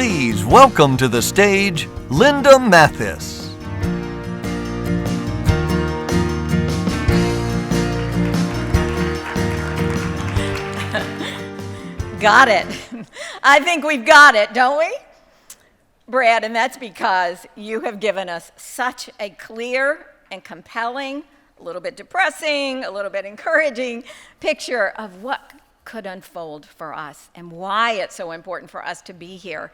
Please welcome to the stage, Linda Mathis. Got it. I think we've got it, don't we? Brad, and that's because you have given us such a clear and compelling, a little bit depressing, a little bit encouraging picture of what could unfold for us and why it's so important for us to be here,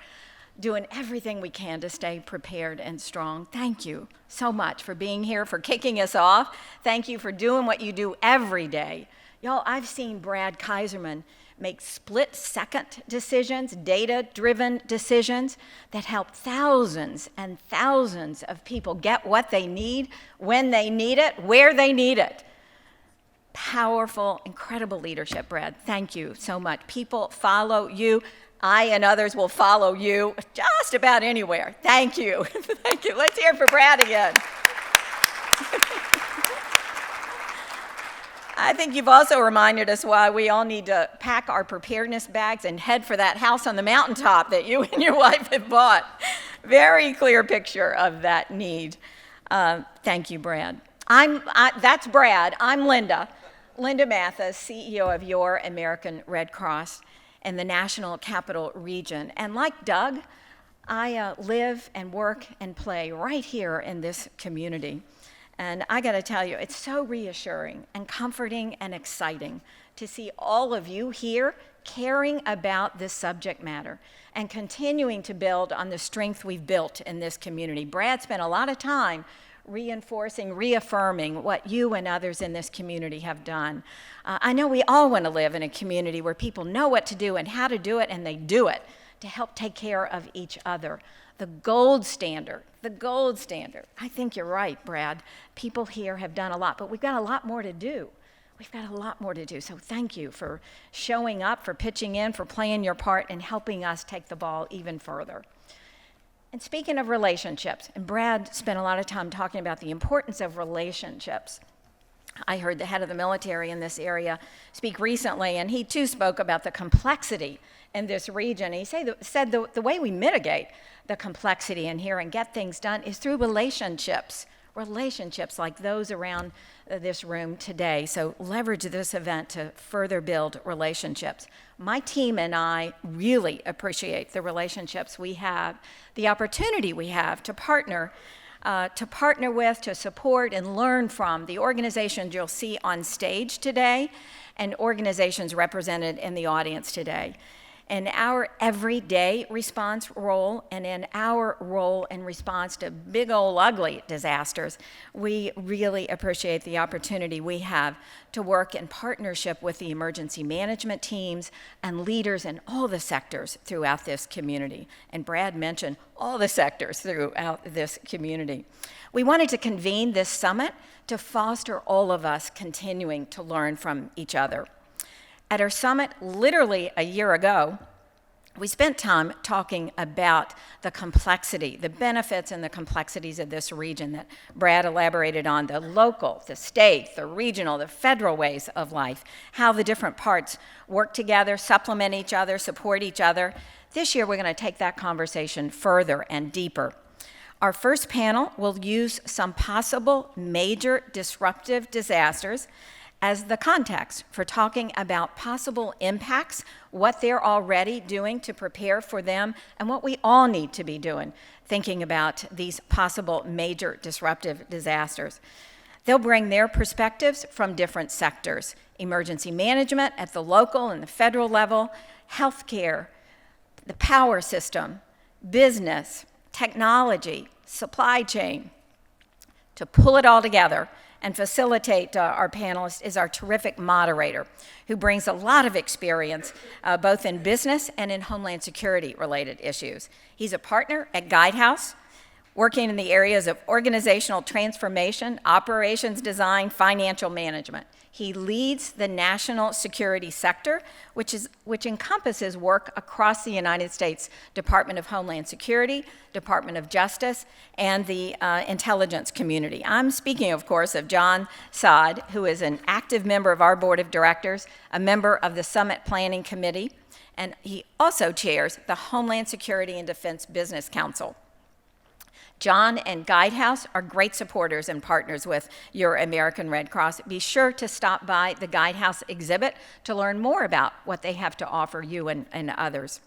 doing everything we can to stay prepared and strong. Thank you so much for being here, for kicking us off. Thank you for doing what you do every day. Y'all, I've seen Brad Kaiserman make split-second decisions, data-driven decisions that help thousands and thousands of people get what they need, when they need it, where they need it. Powerful, incredible leadership, Brad. Thank you so much. People follow you. I and others will follow you just about anywhere. Thank you. Thank you. Let's hear it for Brad again. I think you've also reminded us why we all need to pack our preparedness bags and head for that house on the mountaintop that you and your wife have bought. Very clear picture of that need. Thank you, Brad. That's Brad. I'm Linda Mathis, CEO of Your American Red Cross in the National Capital Region. And like Doug, I live and work and play right here in this community. And I gotta tell you, it's so reassuring and comforting and exciting to see all of you here caring about this subject matter and continuing to build on the strength we've built in this community. Brad spent a lot of time reinforcing, reaffirming what you and others in this community have done. I know we all want to live in a community where people know what to do and how to do it, and they do it to help take care of each other. The gold standard. I think you're right, Brad. People here have done a lot, but we've got a lot more to do. So thank you for showing up, for pitching in, for playing your part, and helping us take the ball even further. And speaking of relationships, and Brad spent a lot of time talking about the importance of relationships. I heard the head of the military in this area speak recently, and he too spoke about the complexity in this region. He said the way we mitigate the complexity in here and get things done is through relationships like those around this room today. So leverage this event to further build relationships. My team and I really appreciate the relationships we have, the opportunity we have to partner with, to support and learn from the organizations you'll see on stage today and organizations represented in the audience today. In our everyday response role and in our role in response to big old ugly disasters, we really appreciate the opportunity we have to work in partnership with the emergency management teams and leaders in all the sectors throughout this community. And Brad mentioned all the sectors throughout this community. We wanted to convene this summit to foster all of us continuing to learn from each other. At our summit, literally a year ago, we spent time talking about the complexity, the benefits and the complexities of this region that Brad elaborated on, the local, the state, the regional, the federal ways of life, how the different parts work together, supplement each other, support each other. This year, we're going to take that conversation further and deeper. Our first panel will use some possible major disruptive disasters as the context for talking about possible impacts, what they're already doing to prepare for them, and what we all need to be doing, thinking about these possible major disruptive disasters. They'll bring their perspectives from different sectors: emergency management at the local and the federal level, healthcare, the power system, business, technology, supply chain. To pull it all together and facilitate our panelists is our terrific moderator, who brings a lot of experience both in business and in Homeland Security related issues. He's a partner at Guidehouse, working in the areas of organizational transformation, operations design, financial management. He leads the national security sector, which encompasses work across the United States Department of Homeland Security, Department of Justice, and the intelligence community. I'm speaking, of course, of John Saad, who is an active member of our board of directors, a member of the Summit Planning Committee, and he also chairs the Homeland Security and Defense Business Council. John and Guidehouse are great supporters and partners with your American Red Cross. Be sure to stop by the Guidehouse exhibit to learn more about what they have to offer you and others.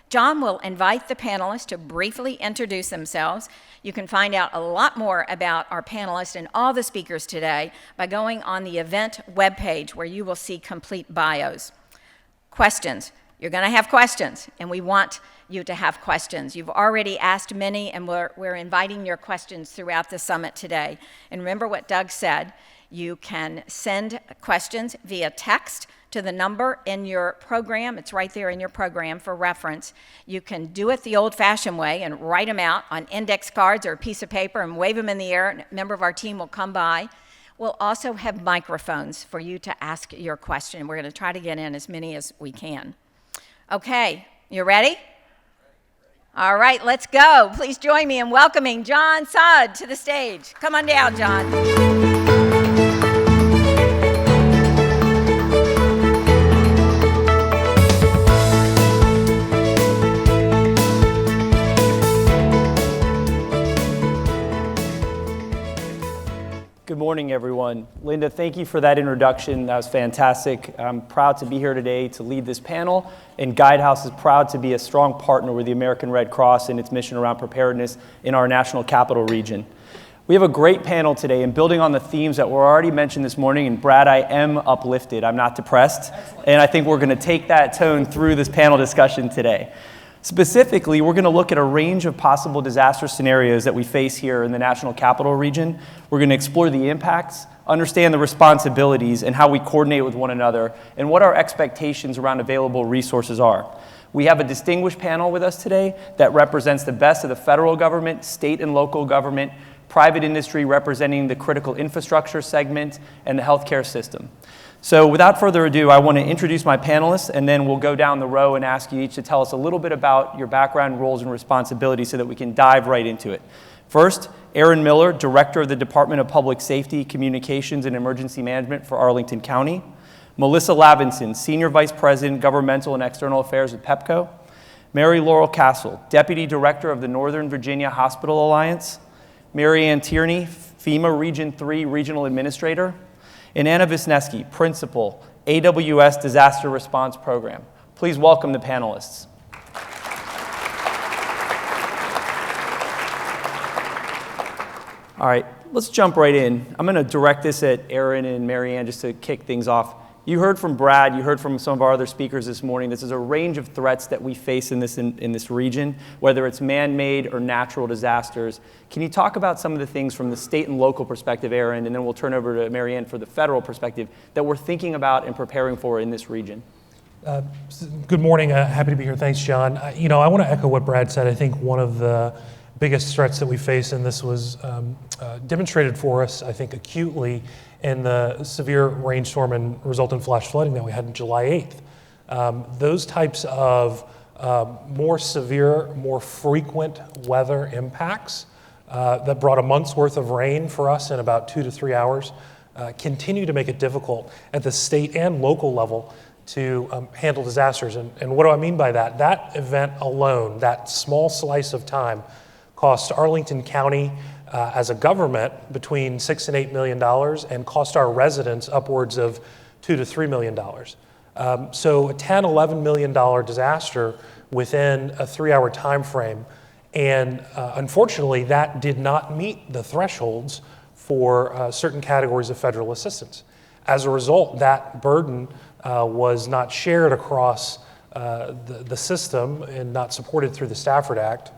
John will invite the panelists to briefly introduce themselves. You can find out a lot more about our panelists and all the speakers today by going on the event webpage where you will see complete bios. Questions. You're going to have questions, and we want you to have questions. You've already asked many, and we're inviting your questions throughout the summit today. And remember what Doug said, you can send questions via text to the number in your program. It's right there in your program for reference. You can do it the old-fashioned way and write them out on index cards or a piece of paper and wave them in the air, and a member of our team will come by. We'll also have microphones for you to ask your question. We're going to try to get in as many as we can. Okay, you ready? All right, let's go. Please join me in welcoming John Saad to the stage. Come on down, John. Good morning, everyone. Linda, thank you for that introduction. That was fantastic. I'm proud to be here today to lead this panel, and Guidehouse is proud to be a strong partner with the American Red Cross and its mission around preparedness in our national capital region. We have a great panel today, and building on the themes that were already mentioned this morning, and Brad, I am uplifted. I'm not depressed. Excellent. And I think we're going to take that tone through this panel discussion today. Specifically, we're going to look at a range of possible disaster scenarios that we face here in the national capital region. We're going to explore the impacts, understand the responsibilities, and how we coordinate with one another, and what our expectations around available resources are. We have a distinguished panel with us today that represents the best of the federal government, state and local government, private industry representing the critical infrastructure segment, and the healthcare system. So without further ado, I want to introduce my panelists, and then we'll go down the row and ask you each to tell us a little bit about your background, roles, and responsibilities so that we can dive right into it. First, Aaron Miller, Director of the Department of Public Safety, Communications, and Emergency Management for Arlington County. Melissa Lavinson, Senior Vice President, Governmental and External Affairs at Pepco. Mary Laurel Castle, Deputy Director of the Northern Virginia Hospital Alliance. MaryAnn Tierney, FEMA Region 3 Regional Administrator. And Anna Wisniewski, Principal, AWS Disaster Response Program. Please welcome the panelists. All right, let's jump right in. I'm going to direct this at Aaron and MaryAnn just to kick things off. You heard from Brad, you heard from some of our other speakers this morning. This is a range of threats that we face in this region, whether it's man-made or natural disasters. Can you talk about some of the things from the state and local perspective, Aaron, and then we'll turn over to MaryAnn for the federal perspective that we're thinking about and preparing for in this region? Good morning. Happy to be here. Thanks, John. I want to echo what Brad said. I think one of the biggest threats that we face, and this was demonstrated for us, I think, acutely in the severe rainstorm and resultant flash flooding that we had on July 8th. Those types of more severe, more frequent weather impacts that brought a month's worth of rain for us in about 2 to 3 hours continue to make it difficult at the state and local level to handle disasters. And what do I mean by that? That event alone, that small slice of time, cost Arlington County as a government between $6 and $8 million, and cost our residents upwards of $2 to $3 million. So a $10-11 million disaster within a 3-hour time frame, and unfortunately that did not meet the thresholds for certain categories of federal assistance. As a result, that burden was not shared across the system and not supported through the Stafford Act,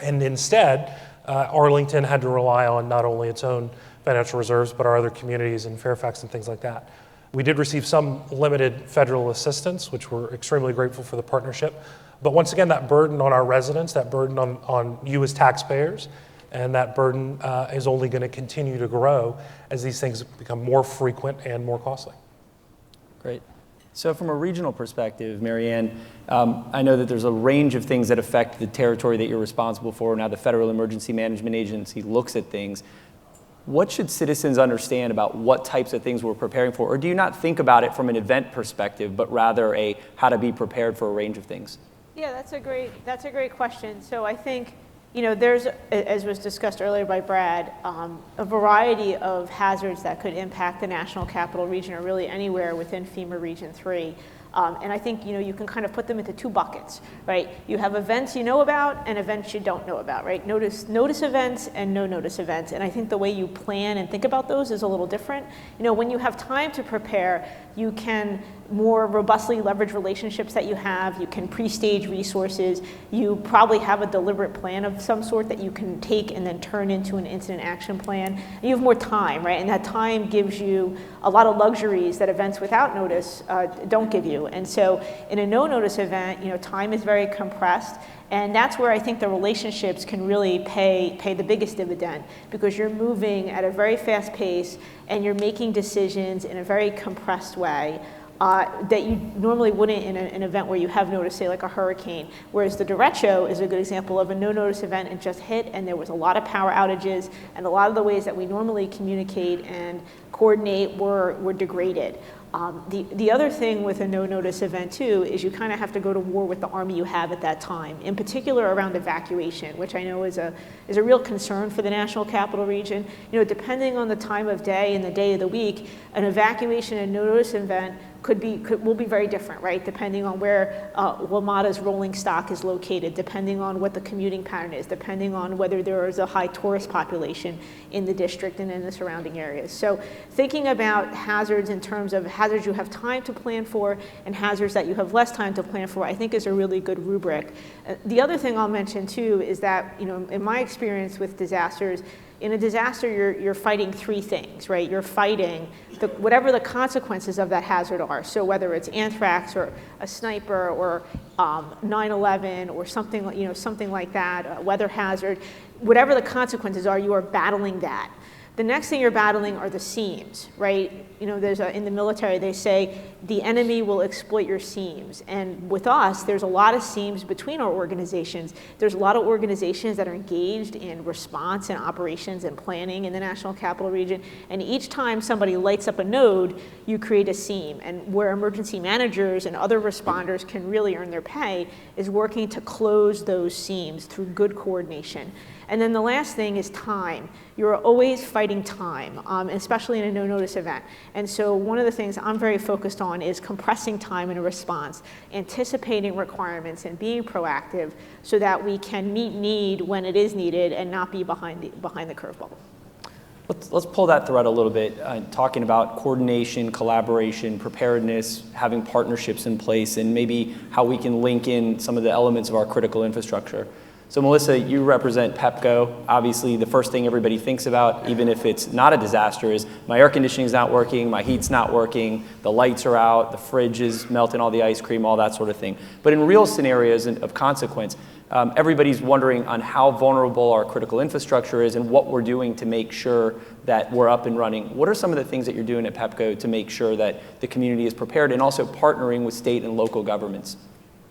and instead Arlington had to rely on not only its own financial reserves, but our other communities in Fairfax and things like that. We did receive some limited federal assistance, which we're extremely grateful for the partnership. But once again, that burden on our residents, that burden on you as taxpayers, and that burden is only going to continue to grow as these things become more frequent and more costly. Great. So from a regional perspective, MaryAnn, I know that there's a range of things that affect the territory that you're responsible for. Now the Federal Emergency Management Agency looks at things. What should citizens understand about what types of things we're preparing for? Or do you not think about it from an event perspective, but rather a how to be prepared for a range of things? Yeah, that's a great question. So I think, there's, as was discussed earlier by Brad, a variety of hazards that could impact the National Capital Region or really anywhere within FEMA Region 3. And I think, you can kind of put them into two buckets, right? You have events you know about and events you don't know about, right? Notice events and no notice events. And I think the way you plan and think about those is a little different. When you have time to prepare, you can more robustly leverage relationships that you have. You can pre-stage resources. You probably have a deliberate plan of some sort that you can take and then turn into an incident action plan. And you have more time, right? And that time gives you a lot of luxuries that events without notice don't give you. And so in a no-notice event, time is very compressed. And that's where I think the relationships can really pay the biggest dividend, because you're moving at a very fast pace and you're making decisions in a very compressed way that you normally wouldn't in an event where you have notice, say like a hurricane. Whereas the derecho is a good example of a no-notice event. It just hit and there was a lot of power outages, and a lot of the ways that we normally communicate and coordinate were degraded. The other thing with a no-notice event too is you kind of have to go to war with the army you have at that time, in particular around evacuation, which I know is a real concern for the National Capital Region. Depending on the time of day and the day of the week, an evacuation and no-notice event will be very different, right? Depending on where WMATA's rolling stock is located, depending on what the commuting pattern is, depending on whether there is a high tourist population in the district and in the surrounding areas. So thinking about hazards in terms of hazards you have time to plan for and hazards that you have less time to plan for, I think is a really good rubric. The other thing I'll mention too is that, in my experience with disasters, in a disaster, you're fighting three things, right? You're fighting whatever the consequences of that hazard are. So whether it's anthrax or a sniper or 9/11 or something like that, a weather hazard, whatever the consequences are, you are battling that. The next thing you're battling are the seams, right? There's in the military, they say the enemy will exploit your seams. And with us, there's a lot of seams between our organizations. There's a lot of organizations that are engaged in response and operations and planning in the National Capital Region. And each time somebody lights up a node, you create a seam. And where emergency managers and other responders can really earn their pay is working to close those seams through good coordination. And then the last thing is time. You're always fighting time, especially in a no-notice event. And so one of the things I'm very focused on is compressing time in a response, anticipating requirements and being proactive so that we can meet need when it is needed and not be behind the curveball. Let's pull that thread a little bit, talking about coordination, collaboration, preparedness, having partnerships in place, and maybe how we can link in some of the elements of our critical infrastructure. So Melissa, you represent Pepco. Obviously, the first thing everybody thinks about, even if it's not a disaster, is my air conditioning is not working, my heat's not working, the lights are out, the fridge is melting all the ice cream, all that sort of thing. But in real scenarios of consequence, everybody's wondering on how vulnerable our critical infrastructure is and what we're doing to make sure that we're up and running. What are some of the things that you're doing at Pepco to make sure that the community is prepared, and also partnering with state and local governments?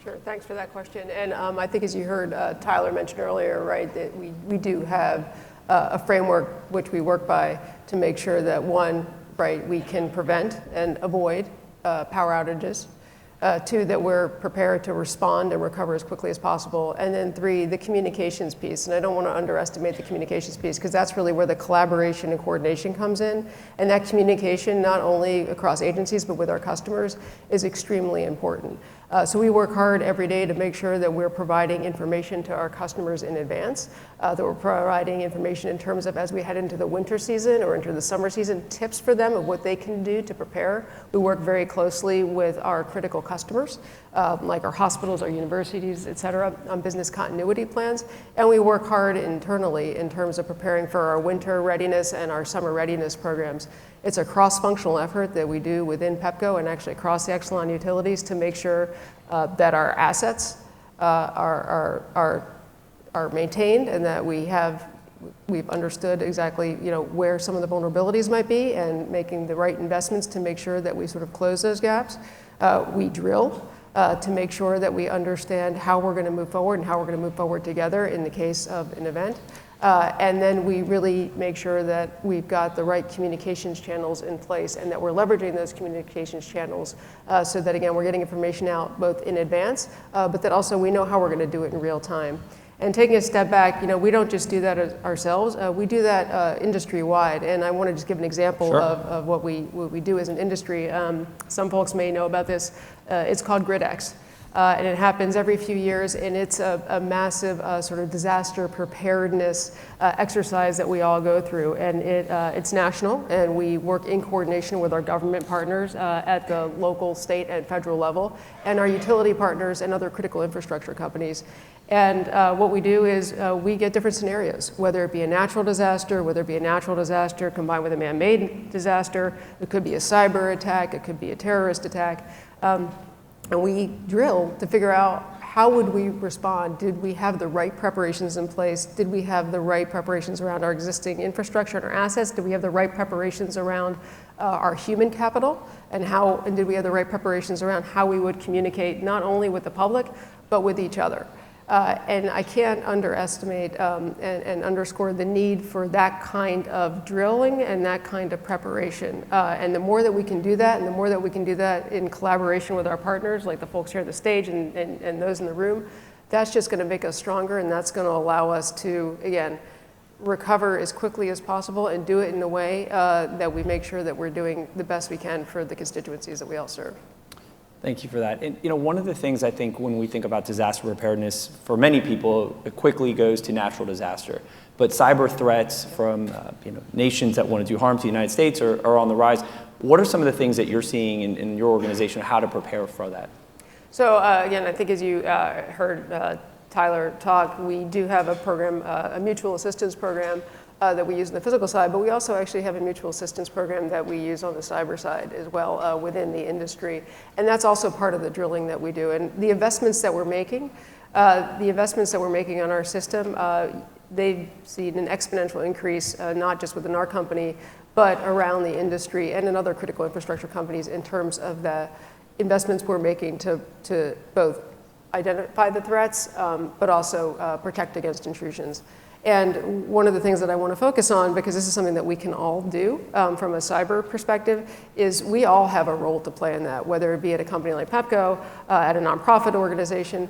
Sure, thanks for that question. And I think as you heard Tyler mention earlier, right, that we do have a framework which we work by to make sure that one, right, we can prevent and avoid power outages. Two, that we're prepared to respond and recover as quickly as possible. And then three, the communications piece. And I don't want to underestimate the communications piece, because that's really where the collaboration and coordination comes in. And that communication, not only across agencies, but with our customers, is extremely important. So we work hard every day to make sure that we're providing information to our customers in advance, that we're providing information in terms of as we head into the winter season or into the summer season, tips for them of what they can do to prepare. We work very closely with our critical customers, like our hospitals, our universities, et cetera, on business continuity plans. And we work hard internally in terms of preparing for our winter readiness and our summer readiness programs. It's a cross-functional effort that we do within Pepco and actually across the Exelon utilities to make sure that our assets are maintained and that we have we've understood exactly, where some of the vulnerabilities might be and making the right investments to make sure that we sort of close those gaps. We drill to make sure that we understand how we're going to move forward and how we're going to move forward together in the case of an event. And then we really make sure that we've got the right communications channels in place and that we're leveraging those communications channels so that, again, we're getting information out both in advance, but that also we know how we're going to do it in real time. And taking a step back, we don't just do that ourselves. We do that industry-wide. And I want to just give an example of what we do as an industry. Some folks may know about this. It's called GridX. And it happens every few years, and it's a massive sort of disaster preparedness exercise that we all go through. And it's national, and we work in coordination with our government partners at the local, state, and federal level, and our utility partners and other critical infrastructure companies. And what we do is we get different scenarios, whether it be a natural disaster, whether it be a natural disaster combined with a man-made disaster. It could be a cyber attack, it could be a terrorist attack. And we drill to figure out how would we respond? Did we have the right preparations in place? Did we have the right preparations around our existing infrastructure and our assets? Did we have the right preparations around our human capital? And did we have the right preparations around how we would communicate not only with the public, but with each other? And I can't underestimate and underscore the need for that kind of drilling and that kind of preparation. And the more that we can do that, and the more that we can do that in collaboration with our partners, like the folks here on the stage and those in the room, that's just going to make us stronger, and that's going to allow us to, again, recover as quickly as possible and do it in a way that we make sure that we're doing the best we can for the constituencies that we all serve. Thank you for that. And one of the things I think when we think about disaster preparedness, for many people, it quickly goes to natural disaster. But cyber threats from nations that want to do harm to the United States are on the rise. What are some of the things that you're seeing in your organization, how to prepare for that? So again, I think as you heard Tyler talk, we do have a program, a mutual assistance program that we use on the physical side, but we also actually have a mutual assistance program that we use on the cyber side as well within the industry. And that's also part of the drilling that we do. And the investments that we're making on our system, they've seen an exponential increase, not just within our company, but around the industry and in other critical infrastructure companies in terms of the investments we're making to both identify the threats, but also protect against intrusions. And one of the things that I want to focus on, because this is something that we can all do from a cyber perspective, is we all have a role to play in that, whether it be at a company like Pepco, at a nonprofit organization.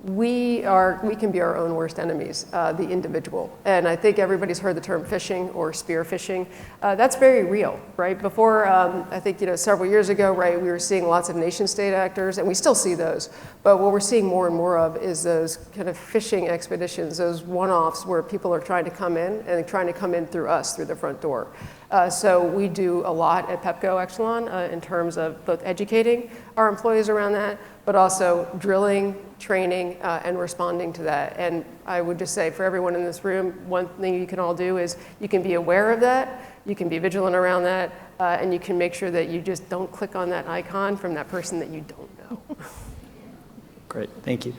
We can be our own worst enemies, the individual. And I think everybody's heard the term phishing or spear phishing. That's very real, right? Before, I think, several years ago, right, we were seeing lots of nation state actors, and we still see those. But what we're seeing more and more of is those kind of phishing expeditions, those one-offs where people are trying to come in and trying to come in through us, through the front door. So we do a lot at Pepco Exelon in terms of both educating our employees around that, but also drilling, training, and responding to that. And I would just say for everyone in this room, one thing you can all do is you can be aware of that, you can be vigilant around that, and you can make sure that you just don't click on that icon from that person that you don't know. Great, thank you.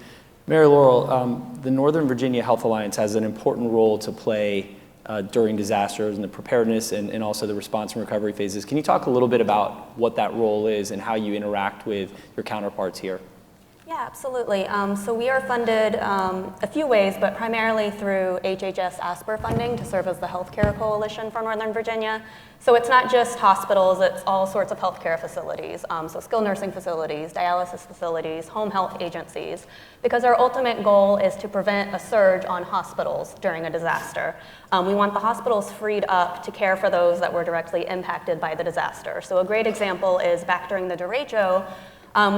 Mary Laurel, the Northern Virginia Health Alliance has an important role to play during disasters and the preparedness and also the response and recovery phases. Can you talk a little bit about what that role is and how you interact with your counterparts here? Yeah, absolutely. So we are funded a few ways, but primarily through HHS ASPR funding to serve as the healthcare coalition for Northern Virginia. So it's not just hospitals, it's all sorts of healthcare facilities, so skilled nursing facilities, dialysis facilities, home health agencies, because our ultimate goal is to prevent a surge on hospitals during a disaster. We want the hospitals freed up to care for those that were directly impacted by the disaster. So a great example is back during the derecho,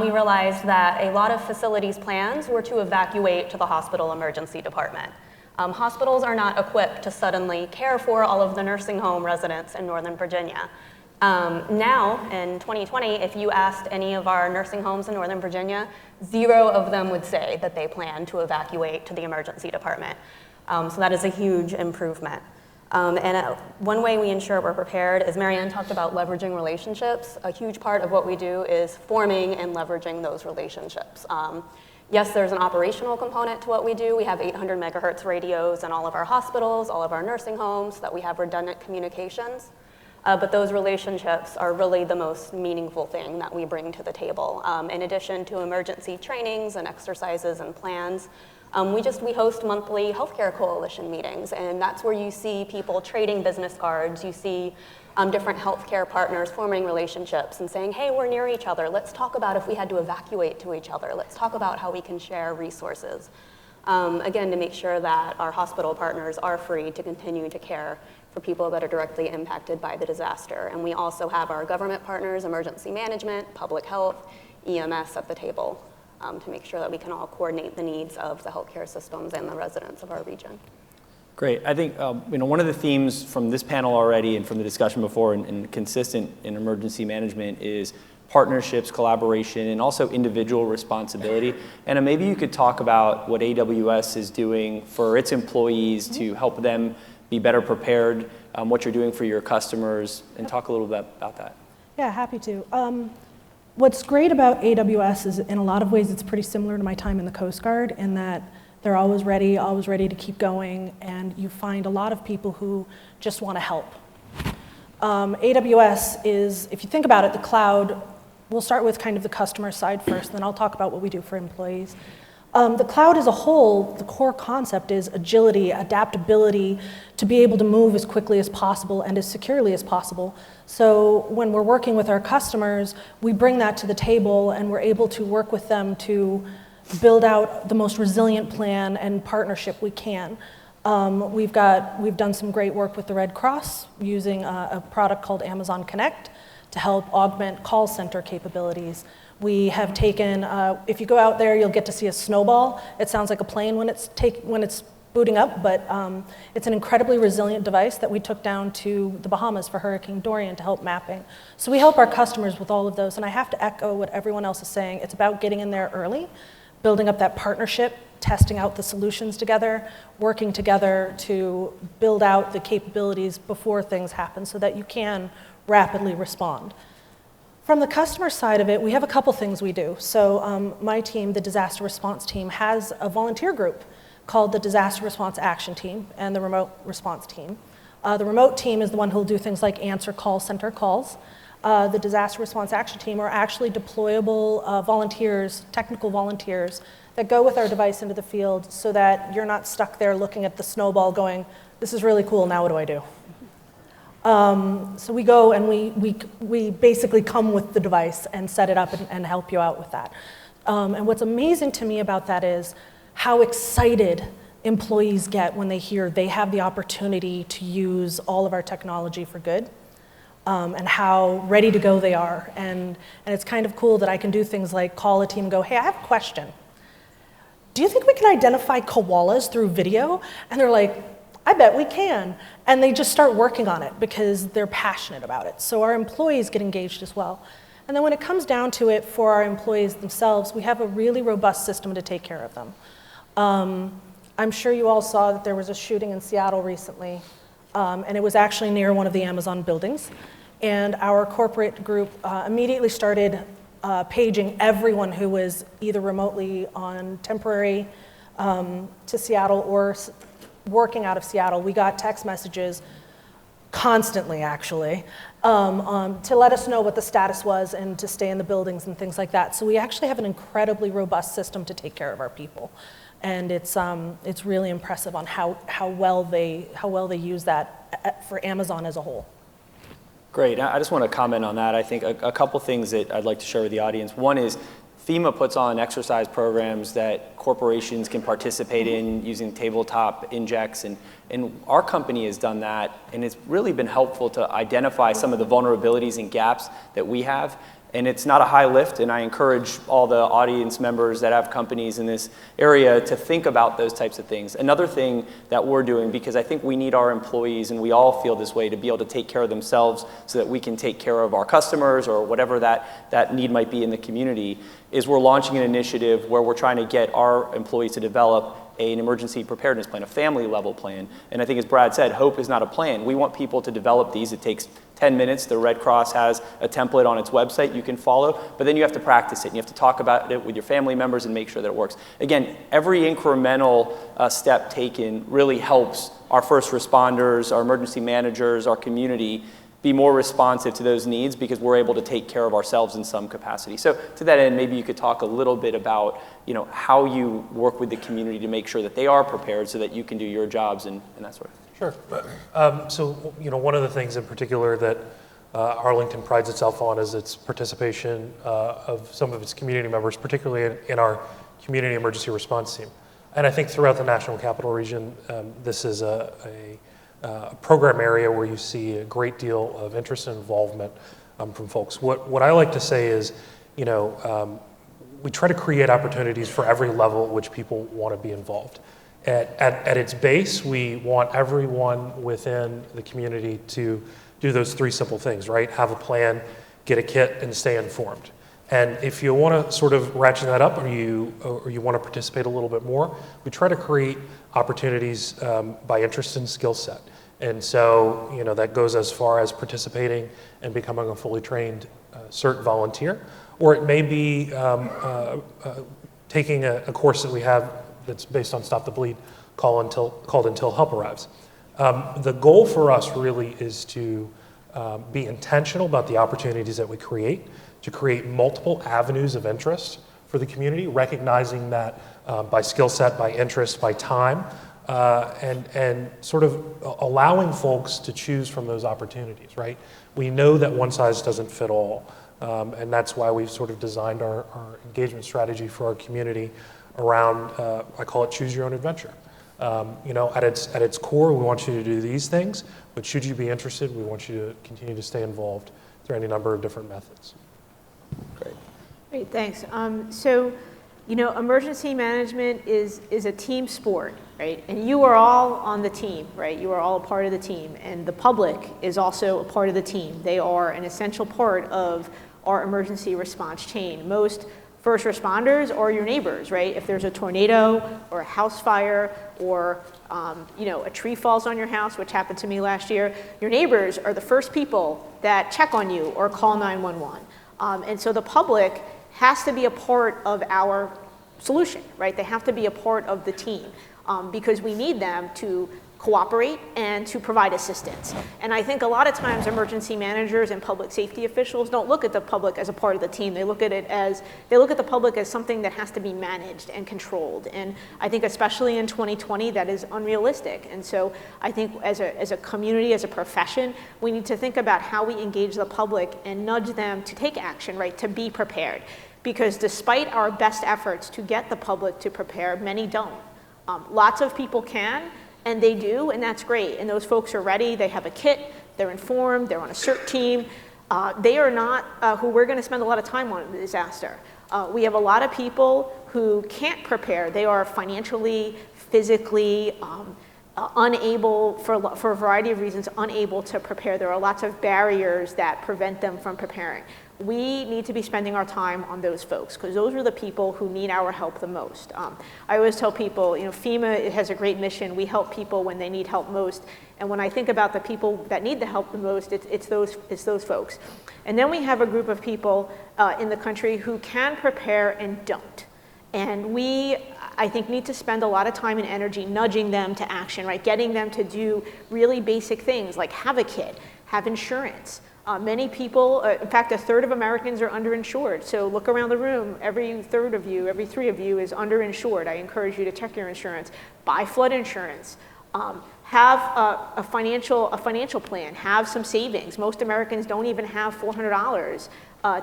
we realized that a lot of facilities plans were to evacuate to the hospital emergency department. Hospitals are not equipped to suddenly care for all of the nursing home residents in Northern Virginia. Now, in 2020, if you asked any of our nursing homes in Northern Virginia, 0 of them would say that they plan to evacuate to the emergency department. So that is a huge improvement. And one way we ensure we're prepared is MaryAnn talked about leveraging relationships. A huge part of what we do is forming and leveraging those relationships. Yes, there's an operational component to what we do. We have 800 megahertz radios in all of our hospitals, all of our nursing homes, so that we have redundant communications. But those relationships are really the most meaningful thing that we bring to the table. In addition to emergency trainings and exercises and plans, we host monthly healthcare coalition meetings, and that's where you see people trading business cards. You see different healthcare partners forming relationships and saying, hey, we're near each other. Let's talk about if we had to evacuate to each other. Let's talk about how we can share resources. Again, to make sure that our hospital partners are free to continue to care for people that are directly impacted by the disaster. And we also have our government partners, emergency management, public health, EMS at the table to make sure that we can all coordinate the needs of the healthcare systems and the residents of our region. Great. I think one of the themes from this panel already and from the discussion before and consistent in emergency management is partnerships, collaboration, and also individual responsibility. And maybe you could talk about what AWS is doing for its employees to help them be better prepared, what you're doing for your customers, and talk a little bit about that. Yeah, happy to. What's great about AWS is in a lot of ways it's pretty similar to my time in the Coast Guard in that they're always ready to keep going, and you find a lot of people who just want to help. AWS is, if you think about it, the cloud, we'll start with kind of the customer side first, then I'll talk about what we do for employees. The cloud as a whole, the core concept is agility, adaptability, to be able to move as quickly as possible and as securely as possible. So when we're working with our customers, we bring that to the table and we're able to work with them to build out the most resilient plan and partnership we can. We've done some great work with the Red Cross using a product called Amazon Connect to help augment call center capabilities. We have taken, if you go out there, you'll get to see a snowball. It sounds like a plane when it's booting up, but it's an incredibly resilient device that we took down to the Bahamas for Hurricane Dorian to help mapping. So we help our customers with all of those, and I have to echo what everyone else is saying. It's about getting in there early, building up that partnership, testing out the solutions together, working together to build out the capabilities before things happen so that you can rapidly respond. From the customer side of it, we have a couple things we do. So my team, the disaster response team, has a volunteer group called the Disaster Response Action Team and the Remote Response Team. The remote team is the one who'll do things like answer call center calls. The Disaster Response Action Team are actually deployable volunteers, technical volunteers, that go with our device into the field so that you're not stuck there looking at the snowball going, this is really cool, now what do I do? So we go and we basically come with the device and set it up and help you out with that. And what's amazing to me about that is how excited employees get when they hear they have the opportunity to use all of our technology for good, and how ready to go they are. And it's kind of cool that I can do things like call a team and go, hey, I have a question. Do you think we can identify koalas through video? And they're like, I bet we can. And they just start working on it because they're passionate about it. So our employees get engaged as well. And then when it comes down to it for our employees themselves, we have a really robust system to take care of them. I'm sure you all saw that there was a shooting in Seattle recently, and it was actually near one of the Amazon buildings. And our corporate group immediately started paging everyone who was either remotely on temporary to Seattle or working out of Seattle. We got text messages constantly, actually, to let us know what the status was and to stay in the buildings and things like that. So we actually have an incredibly robust system to take care of our people. And it's really impressive on how well they use that for Amazon as a whole. Great. I just want to comment on that. I think a couple things that I'd like to share with the audience. One is FEMA puts on exercise programs that corporations can participate in using tabletop injects, and our company has done that, and it's really been helpful to identify some of the vulnerabilities and gaps that we have. And it's not a high lift, and I encourage all the audience members that have companies in this area to think about those types of things. Another thing that we're doing, because I think we need our employees, and we all feel this way, to be able to take care of themselves so that we can take care of our customers or whatever that need might be in the community, is we're launching an initiative where we're trying to get our employees to develop an emergency preparedness plan, a family level plan. And I think as Brad said, hope is not a plan. We want people to develop these. It takes 10 minutes. The Red Cross has a template on its website you can follow, but then you have to practice it. And you have to talk about it with your family members and make sure that it works. Again, every incremental step taken really helps our first responders, our emergency managers, our community be more responsive to those needs because we're able to take care of ourselves in some capacity. So to that end, maybe you could talk a little bit about how you work with the community to make sure that they are prepared so that you can do your jobs and that sort of thing. Sure. So one of the things in particular that Arlington prides itself on is its participation of some of its community members, particularly in our community emergency response team. And I think throughout the National Capital Region, this is a program area where you see a great deal of interest and involvement from folks. What I like to say is, we try to create opportunities for every level at which people want to be involved. At its base, we want everyone within the community to do those three simple things, right? Have a plan, get a kit, and stay informed. And if you want to sort of ratchet that up or you want to participate a little bit more, we try to create opportunities by interest and skill set. And so, that goes as far as participating and becoming a fully trained CERT volunteer, or it may be taking a course that we have that's based on Stop the Bleed called Until Help Arrives. The goal for us really is to be intentional about the opportunities that we create, to create multiple avenues of interest for the community, recognizing that by skill set, by interest, by time, and sort of allowing folks to choose from those opportunities, right? We know that one size doesn't fit all, and that's why we've sort of designed our engagement strategy for our community around, I call it choose your own adventure. At its core, we want you to do these things, but should you be interested, we want you to continue to stay involved through any number of different methods. Great, thanks. Emergency management is a team sport, right? And you are all on the team, right? You are all a part of the team, and the public is also a part of the team. They are an essential part of our emergency response chain. Most first responders are your neighbors, right? If there's a tornado or a house fire or a tree falls on your house, which happened to me last year, your neighbors are the first people that check on you or call 911. And so the public has to be a part of our solution, right? They have to be a part of the team because we need them to cooperate and to provide assistance. And I think a lot of times emergency managers and public safety officials don't look at the public as a part of the team. They look at the public as something that has to be managed and controlled. And I think especially in 2020, that is unrealistic. And so I think as a community, as a profession, we need to think about how we engage the public and nudge them to take action, right? To be prepared. Because despite our best efforts to get the public to prepare, many don't. Lots of people can, and they do, and that's great. And those folks are ready, they have a kit, they're informed, they're on a CERT team. They are not who we're gonna spend a lot of time on in the disaster. We have a lot of people who can't prepare. They are financially, physically, unable, for a variety of reasons, unable to prepare. There are lots of barriers that prevent them from preparing. We need to be spending our time on those folks because those are the people who need our help the most. I always tell people, FEMA has a great mission. We help people when they need help most. And when I think about the people that need the help the most, it's those folks. And then we have a group of people in the country who can prepare and don't. And we, I think, need to spend a lot of time and energy nudging them to action, right? Getting them to do really basic things like have a kit, have insurance. Many people, in fact, a third of Americans are underinsured. So look around the room, every third of you, every three of you is underinsured. I encourage you to check your insurance. Buy flood insurance. Have a financial plan. Have some savings. Most Americans don't even have $400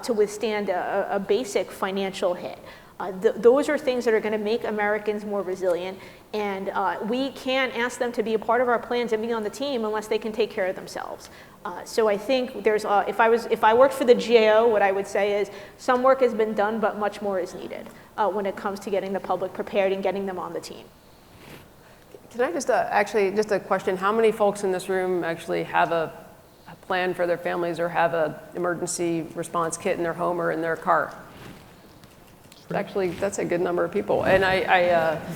to withstand a basic financial hit. Those are things that are going to make Americans more resilient, and we can't ask them to be a part of our plans and be on the team unless they can take care of themselves. So I think there's, if I worked for the GAO, what I would say is some work has been done, but much more is needed when it comes to getting the public prepared and getting them on the team. Can I just just a question? How many folks in this room actually have a plan for their families or have an emergency response kit in their home or in their car? Actually, that's a good number of people. And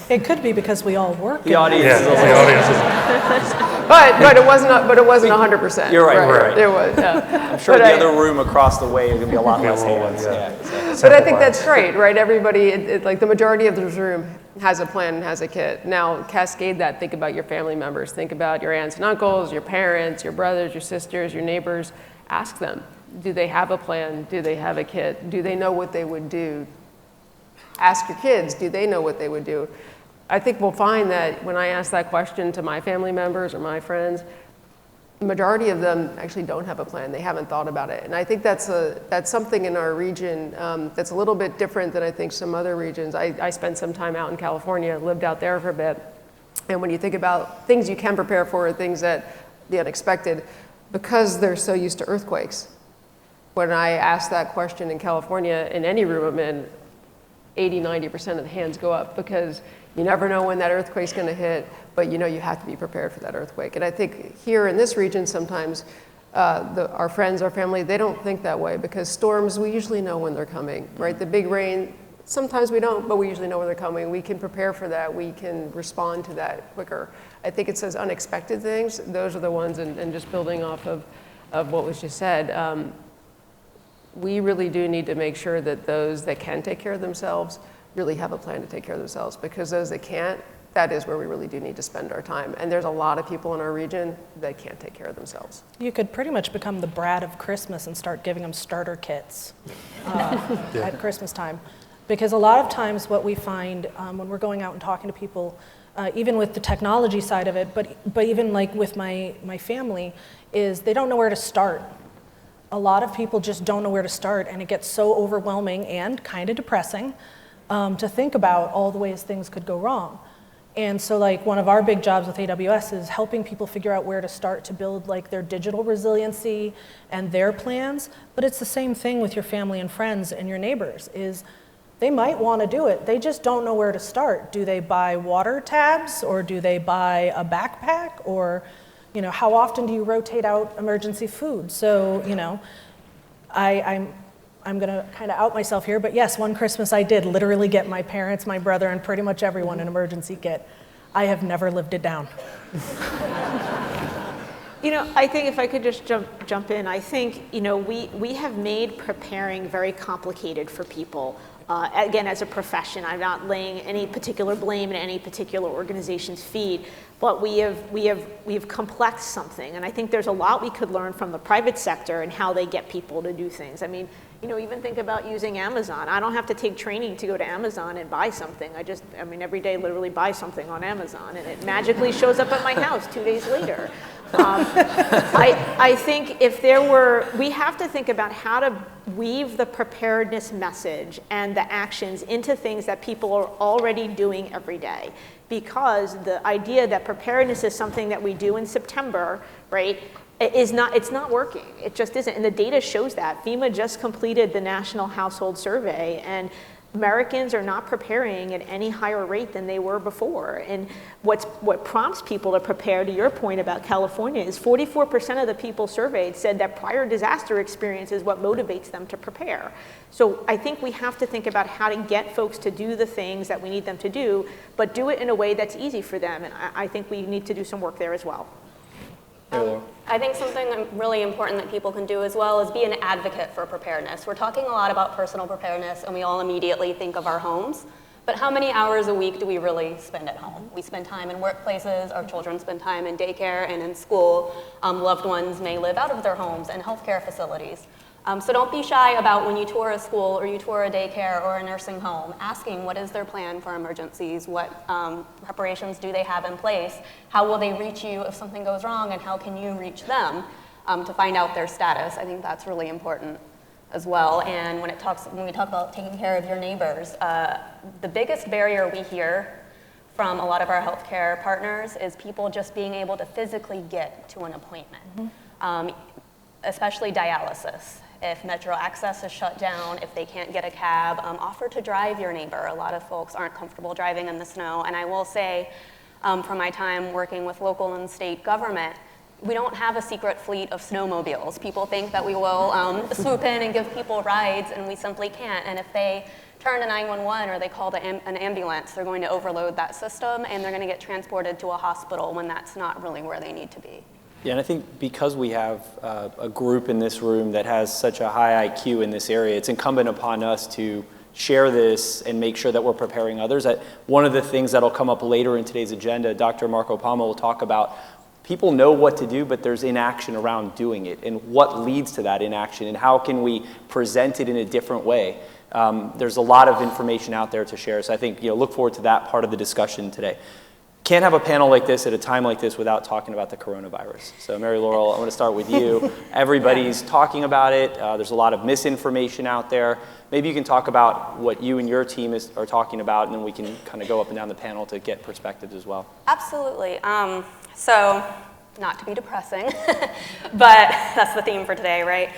It could be because we all work. The audience Yeah, is the also. audience is. but it wasn't 100%. You're right. It was. Yeah. I'm sure But the other room across the way is going to be a lot less a little hands. less, yeah. But I think that's great, right? Everybody, like the majority of this room has a plan and has a kit. Now, cascade that. Think about your family members. Think about your aunts and uncles, your parents, your brothers, your sisters, your neighbors. Ask them, do they have a plan? Do they have a kit? Do they know what they would do? Ask your kids, do they know what they would do? I think we'll find that when I ask that question to my family members or my friends, the majority of them actually don't have a plan. They haven't thought about it. And I think that's something in our region that's a little bit different than I think some other regions. I spent some time out in California, lived out there for a bit. And when you think about things you can prepare for, things that the unexpected, because they're so used to earthquakes. When I ask that question in California, in any room I'm in, 80–90% of the hands go up because you never know when that earthquake's going to hit, but you know you have to be prepared for that earthquake. And I think here in this region sometimes our friends, our family, they don't think that way because storms, we usually know when they're coming, right? The big rain, sometimes we don't, but we usually know when they're coming. We can prepare for that. We can respond to that quicker. I think it says unexpected things. Those are the ones, and just building off of what was just said, we really do need to make sure that those that can take care of themselves really have a plan to take care of themselves, because those that can't, that is where we really do need to spend our time. And there's a lot of people in our region that can't take care of themselves. You could pretty much become the Brad of Christmas and start giving them starter kits at Christmas time. Because a lot of times what we find when we're going out and talking to people, even with the technology side of it, but even like with my family, is they don't know where to start. A lot of people just don't know where to start, and it gets so overwhelming and kind of depressing to think about all the ways things could go wrong. And so like one of our big jobs with AWS is helping people figure out where to start to build like their digital resiliency and their plans. But it's the same thing with your family and friends and your neighbors, is they might want to do it. They just don't know where to start. Do they buy water tabs, or do they buy a backpack, or how often do you rotate out emergency food? So, I'm going to kind of out myself here, but yes, one Christmas I did literally get my parents, my brother, and pretty much everyone an emergency kit. I have never lived it down. I think if I could just jump in, I think, we have made preparing very complicated for people. Again, as a profession, I'm not laying any particular blame in any particular organization's feet, but we have complexed something. And I think there's a lot we could learn from the private sector and how they get people to do things. I mean, even think about using Amazon. I don't have to take training to go to Amazon and buy something. Every day literally buy something on Amazon, and it magically shows up at my house 2 days later. I think we have to think about how to weave the preparedness message and the actions into things that people are already doing every day. Because the idea that preparedness is something that we do in September, right, it's not working. It just isn't. And the data shows that. FEMA just completed the National Household Survey, and Americans are not preparing at any higher rate than they were before. And what prompts people to prepare, to your point about California, is 44% of the people surveyed said that prior disaster experience is what motivates them to prepare. So I think we have to think about how to get folks to do the things that we need them to do, but do it in a way that's easy for them. And I think we need to do some work there as well. I think something really important that people can do as well is be an advocate for preparedness. We're talking a lot about personal preparedness, and we all immediately think of our homes. But how many hours a week do we really spend at home? We spend time in workplaces, our children spend time in daycare and in school. Loved ones may live out of their homes and healthcare facilities. So don't be shy about when you tour a school or you tour a daycare or a nursing home, asking what is their plan for emergencies, what preparations do they have in place, how will they reach you if something goes wrong, and how can you reach them to find out their status. I think that's really important as well. And when we talk about taking care of your neighbors, the biggest barrier we hear from a lot of our healthcare partners is people just being able to physically get to an appointment, especially dialysis. If Metro Access is shut down, if they can't get a cab, offer to drive your neighbor. A lot of folks aren't comfortable driving in the snow. And I will say, from my time working with local and state government, We don't have a secret fleet of snowmobiles. People think that we will swoop in and give people rides, and we simply can't. And if they turn to 911 or they call an ambulance, they're going to overload that system, and they're going to get transported to a hospital when that's not really where they need to be. Yeah, and I think because we have a group in this room that has such a high IQ in this area, it's incumbent upon us to share this and make sure that we're preparing others. One of the things that'll come up later in today's agenda, Dr. Marco Palma will talk about people know what to do, but there's inaction around doing it, and what leads to that inaction, and how can we present it in a different way. There's a lot of information out there to share, so I think look forward to that part of the discussion today. Can't have a panel like this at a time like this without talking about the coronavirus. So Mary Laurel, I want to start with you. Everybody's talking about it. There's a lot of misinformation out there. Maybe you can talk about what you and your team are talking about, and then we can kind of go up and down the panel to get perspectives as well. Absolutely. So, not to be depressing, but that's the theme for today, right?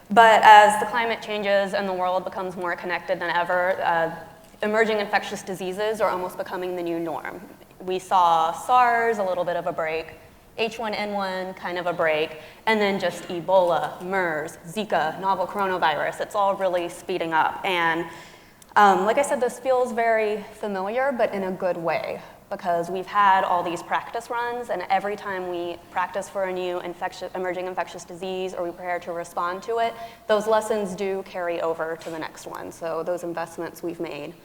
But as the climate changes and the world becomes more connected than ever, emerging infectious diseases are almost becoming the new norm. We saw SARS, a little bit of a break, H1N1, kind of a break, and then just Ebola, MERS, Zika, novel coronavirus. It's all really speeding up. And like I said, this feels very familiar, but in a good way, because we've had all these practice runs, and every time we practice for a new emerging infectious disease or we prepare to respond to it, those lessons do carry over to the next one. So those investments we've made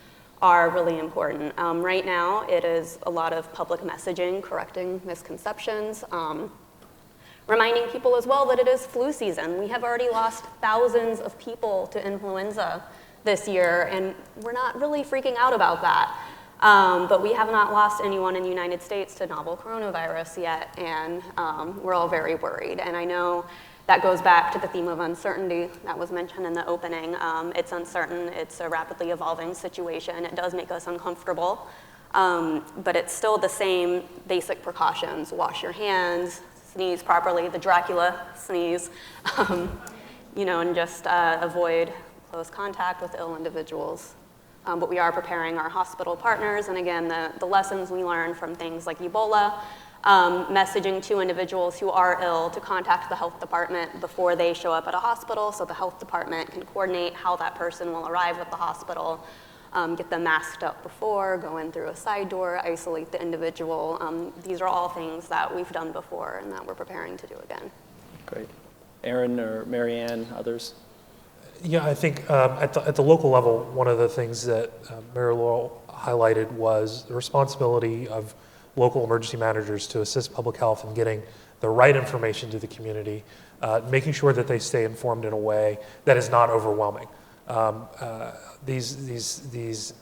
are really important. Right now, it is a lot of public messaging, correcting misconceptions, reminding people as well that it is flu season. We have already lost thousands of people to influenza this year, and we're not really freaking out about that. But we have not lost anyone in the United States to novel coronavirus yet, and we're all very worried. And I know that goes back to the theme of uncertainty that was mentioned in the opening. It's uncertain, it's a rapidly evolving situation. It does make us uncomfortable, but it's still the same basic precautions. Wash your hands, sneeze properly, the Dracula sneeze, and just avoid close contact with ill individuals. But we are preparing our hospital partners, and again, the lessons we learned from things like Ebola, messaging to individuals who are ill to contact the health department before they show up at a hospital, so the health department can coordinate how that person will arrive at the hospital, get them masked up before, go in through a side door, isolate the individual. These are all things that we've done before and that we're preparing to do again. Great. Aaron or MaryAnn, others? Yeah, I think at the local level, one of the things that Mary Laurel highlighted was the responsibility of local emergency managers to assist public health in getting the right information to the community, making sure that they stay informed in a way that is not overwhelming. These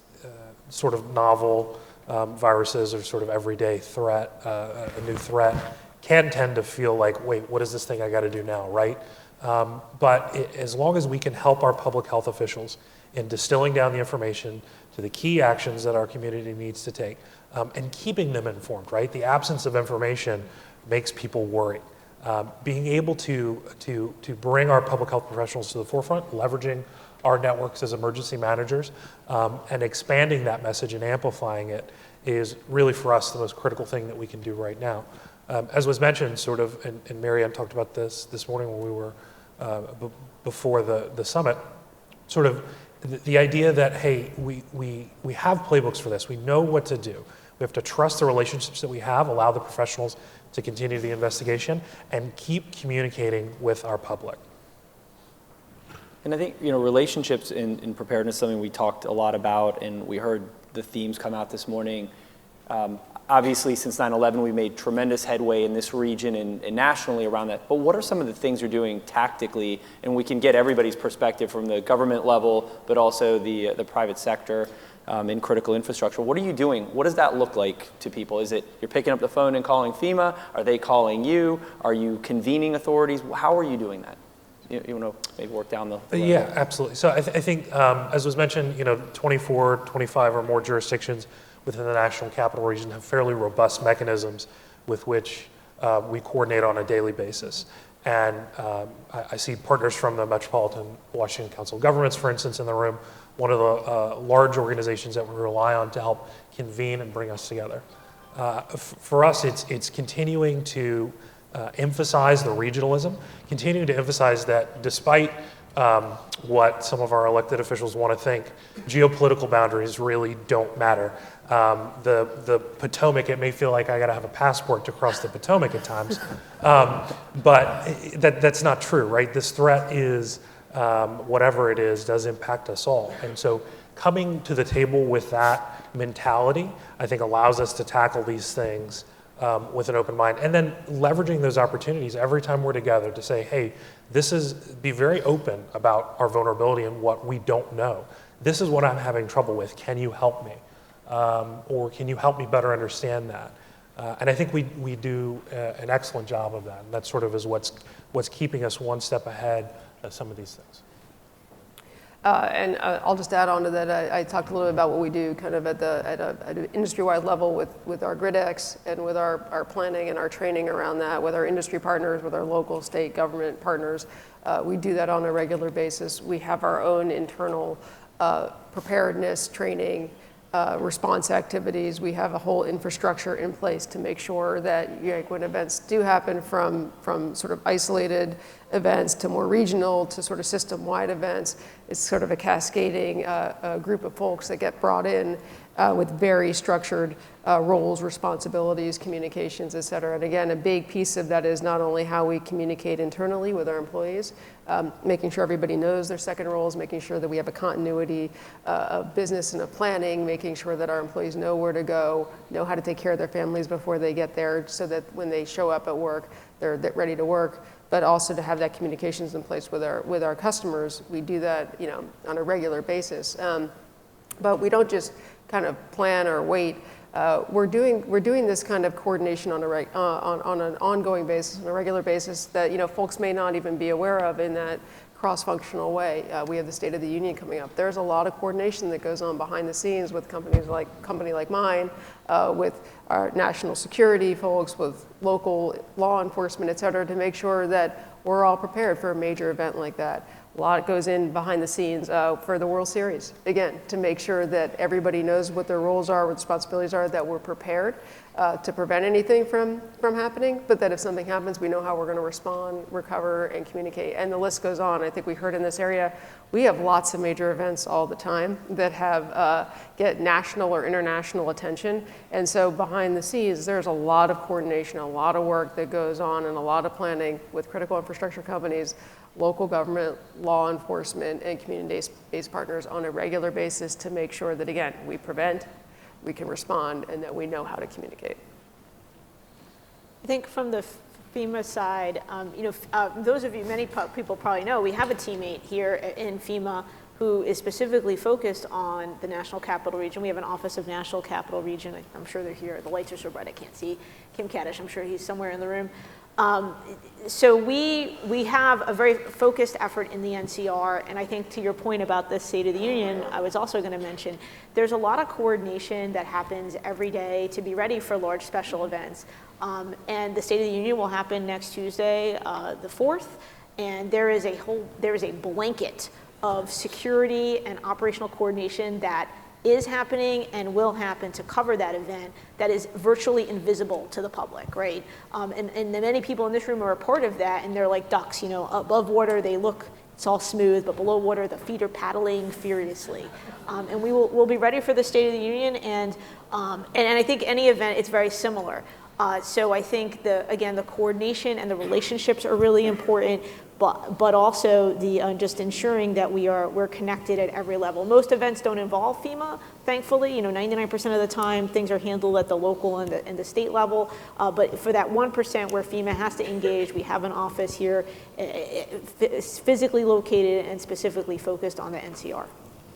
sort of novel viruses or sort of everyday threat, a new threat, can tend to feel like, wait, what is this thing I got to do now, right? But as long as we can help our public health officials in distilling down the information to the key actions that our community needs to take, and keeping them informed, right? The absence of information makes people worry. Being able to bring our public health professionals to the forefront, leveraging our networks as emergency managers, and expanding that message and amplifying it is really, for us, the most critical thing that we can do right now. As was mentioned, sort of, and MaryAnn talked about this morning when we were before the summit, sort of the idea that, hey, we have playbooks for this. We know what to do. We have to trust the relationships that we have, allow the professionals to continue the investigation, and keep communicating with our public. And I think, relationships in preparedness is something we talked a lot about, and we heard the themes come out this morning. Obviously, since 9/11, we made tremendous headway in this region and nationally around that. But what are some of the things you're doing tactically? And we can get everybody's perspective from the government level, but also the private sector in critical infrastructure. What are you doing? What does that look like to people? Is it you're picking up the phone and calling FEMA? Are they calling you? Are you convening authorities? How are you doing that? You want to maybe work down the Yeah, absolutely. So I think, as was mentioned, 24, 25 or more jurisdictions within the National Capital Region have fairly robust mechanisms with which we coordinate on a daily basis. And I see partners from the Metropolitan Washington Council of Governments, for instance, in the room, one of the large organizations that we rely on to help convene and bring us together. For us, it's continuing to emphasize the regionalism, continuing to emphasize that despite what some of our elected officials want to think, geopolitical boundaries really don't matter. The Potomac, it may feel like I got to have a passport to cross the Potomac at times, but that's not true, right? This threat is, whatever it is, does impact us all. And so coming to the table with that mentality, I think allows us to tackle these things with an open mind, and then leveraging those opportunities every time we're together to say, hey, be very open about our vulnerability and what we don't know. This is what I'm having trouble with. Can you help me? Or can you help me better understand that? And I think we do an excellent job of that. And that sort of is what's keeping us one step ahead of some of these things. And I'll just add on to that. I talked a little bit about what we do kind of at an industry-wide level with our GridX and with our planning and our training around that, with our industry partners, with our local, state government partners. We do that on a regular basis. We have our own internal preparedness training, response activities. We have a whole infrastructure in place to make sure that when events do happen from sort of isolated events to more regional to sort of system-wide events, it's sort of a cascading group of folks that get brought in with very structured roles, responsibilities, communications, et cetera. And again, a big piece of that is not only how we communicate internally with our employees, making sure everybody knows their second roles, making sure that we have a continuity of business and of planning, making sure that our employees know where to go, know how to take care of their families before they get there, so that when they show up at work, they're ready to work. But also to have that communications in place with our customers. We do that, on a regular basis. But we don't just kind of plan or wait. We're doing this kind of coordination on an ongoing basis, on a regular basis that folks may not even be aware of in that cross-functional way. We have the State of the Union coming up. There's a lot of coordination that goes on behind the scenes with company like mine, with our national security folks, with local law enforcement, et cetera, to make sure that we're all prepared for a major event like that. A lot goes in behind the scenes for the World Series, again, to make sure that everybody knows what their roles are, what responsibilities are, that we're prepared to prevent anything from happening, but that if something happens, we know how we're going to respond, recover, and communicate. And the list goes on. I think we heard in this area, we have lots of major events all the time that get national or international attention. And so behind the scenes, there's a lot of coordination, a lot of work that goes on, and a lot of planning with critical infrastructure companies, local government, law enforcement, and community-based partners on a regular basis to make sure that, again, we prevent, we can respond, and that we know how to communicate. I think from the FEMA side, those of you, many people probably know, we have a teammate here in FEMA who is specifically focused on the National Capital Region. We have an Office of National Capital Region. I'm sure they're here. The lights are so bright I can't see Kim Kaddish. I'm sure he's somewhere in the room. So we have a very focused effort in the NCR, and I think to your point about the State of the Union, I was also going to mention, there's a lot of coordination that happens every day to be ready for large special events. And the State of the Union will happen next Tuesday, the 4th, and there is a blanket of security and operational coordination that is happening and will happen to cover that event that is virtually invisible to the public, right? And many people in this room are a part of that, and they're like ducks, above water they look, it's all smooth, but below water the feet are paddling furiously. And we'll be ready for the State of the Union, and I think any event, it's very similar. So I think the coordination and the relationships are really important, but also the just ensuring that we're connected at every level. Most events don't involve FEMA, thankfully. 99% of the time things are handled at the local and the state level. But for that 1% where FEMA has to engage, we have an office here physically located and specifically focused on the NCR.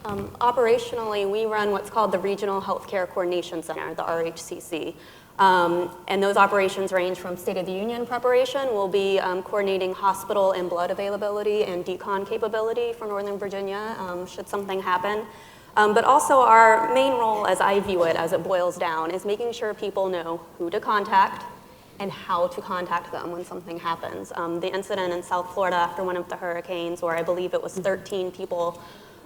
Operationally, we run what's called the Regional Healthcare Coordination Center, the RHCC. And those operations range from State of the Union preparation. We'll be coordinating hospital and blood availability and decon capability for Northern Virginia should something happen. But also our main role, as I view it, as it boils down, is making sure people know who to contact and how to contact them when something happens. The incident in South Florida after one of the hurricanes, where I believe it was 13 people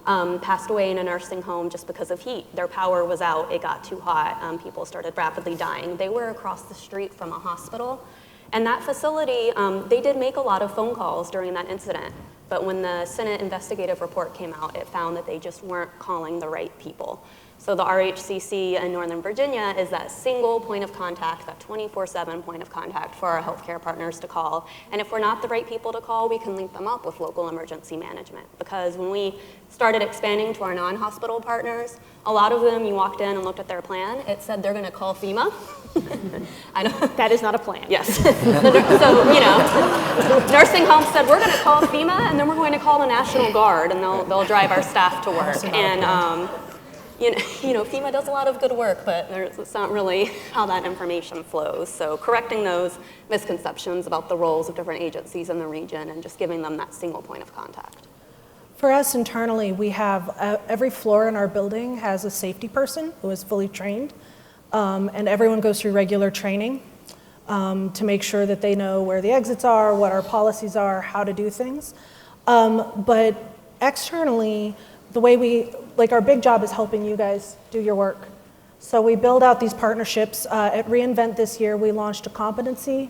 passed away in a nursing home just because of heat. Their power was out, it got too hot, people started rapidly dying. They were across the street from a hospital, And that facility, they did make a lot of phone calls during that incident. But when the Senate investigative report came out, it found that they just weren't calling the right people. So the RHCC in Northern Virginia is that single point of contact, that 24/7 point of contact for our healthcare partners to call. And if we're not the right people to call, we can link them up with local emergency management. Because when we started expanding to our non-hospital partners, a lot of them, you walked in and looked at their plan, it said they're going to call FEMA. I know. That is not a plan. Yes. So, you know, nursing homes said, we're going to call FEMA, and then we're going to call the National Guard, and they'll drive our staff to work. And, you know, FEMA does a lot of good work, but it's not really how that information flows. So correcting those misconceptions about the roles of different agencies in the region and just giving them that single point of contact. For us internally, we have every floor in our building has a safety person who is fully trained, and everyone goes through regular training to make sure that they know where the exits are, what our policies are, how to do things. But externally, the way our big job is helping you guys do your work. So we build out these partnerships. At reInvent this year, we launched a competency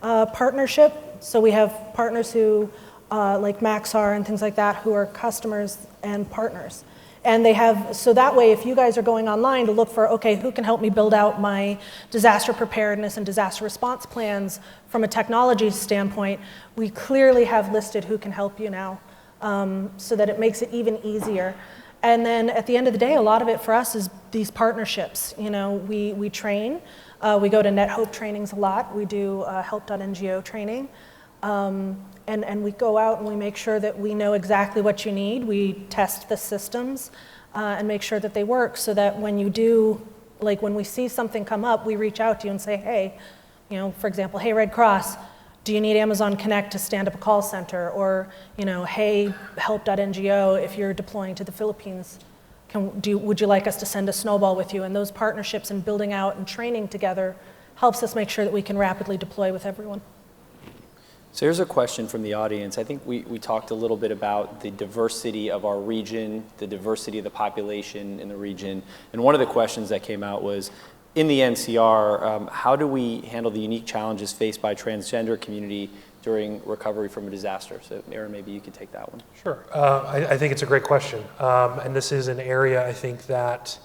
partnership. So we have partners who, like Maxar and things like that, who are customers and partners. And they have, so that way, if you guys are going online to look for, okay, who can help me build out my disaster preparedness and disaster response plans from a technology standpoint, we clearly have listed who can help you now, so that it makes it even easier. And then at the end of the day, a lot of it for us is these partnerships. You know, we train, we go to Net Hope trainings a lot, we do help.ngo training. And we go out and we make sure that we know exactly what you need. We test the systems and make sure that they work so that when you do, like when we see something come up, we reach out to you and say, hey, you know, for example, hey, Red Cross, do you need Amazon Connect to stand up a call center? Or, you know, hey, help.ngo, if you're deploying to the Philippines, would you like us to send a snowball with you? And those partnerships and building out and training together helps us make sure that we can rapidly deploy with everyone. So here's a question from the audience. I think we talked a little bit about the diversity of our region, the diversity of the population in the region. And one of the questions that came out was, in the NCR, how do we handle the unique challenges faced by transgender community during recovery from a disaster? So MaryAnn, maybe you could take that one. Sure. I think it's a great question. And this is an area I think that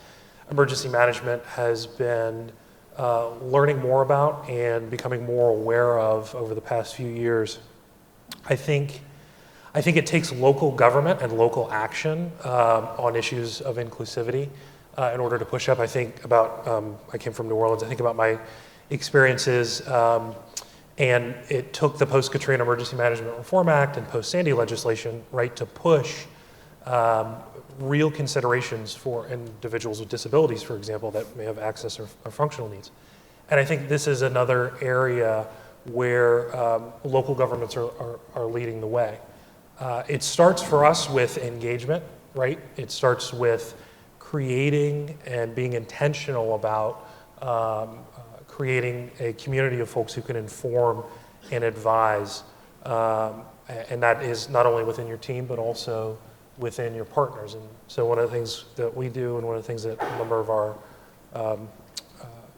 emergency management has been learning more about and becoming more aware of over the past few years. I think it takes local government and local action on issues of inclusivity in order to push up. I think about, I came from New Orleans, I think about my experiences, and it took the post-Katrina Emergency Management Reform Act and post-Sandy legislation, right, to push real considerations for individuals with disabilities, for example, that may have access or functional needs. And I think this is another area where local governments are leading the way. It starts for us with engagement, right? It starts with creating and being intentional about creating a community of folks who can inform and advise. And that is not only within your team, but also within your partners. And so one of the things that we do, and one of the things that a number of our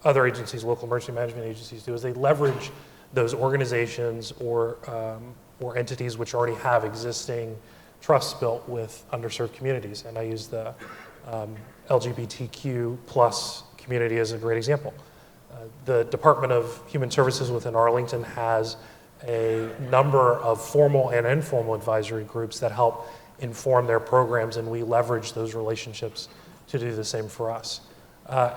other agencies, local emergency management agencies do, is they leverage those organizations or entities which already have existing trusts built with underserved communities. And I use the LGBTQ plus community as a great example. The Department of Human Services within Arlington has a number of formal and informal advisory groups that help inform their programs, and we leverage those relationships to do the same for us.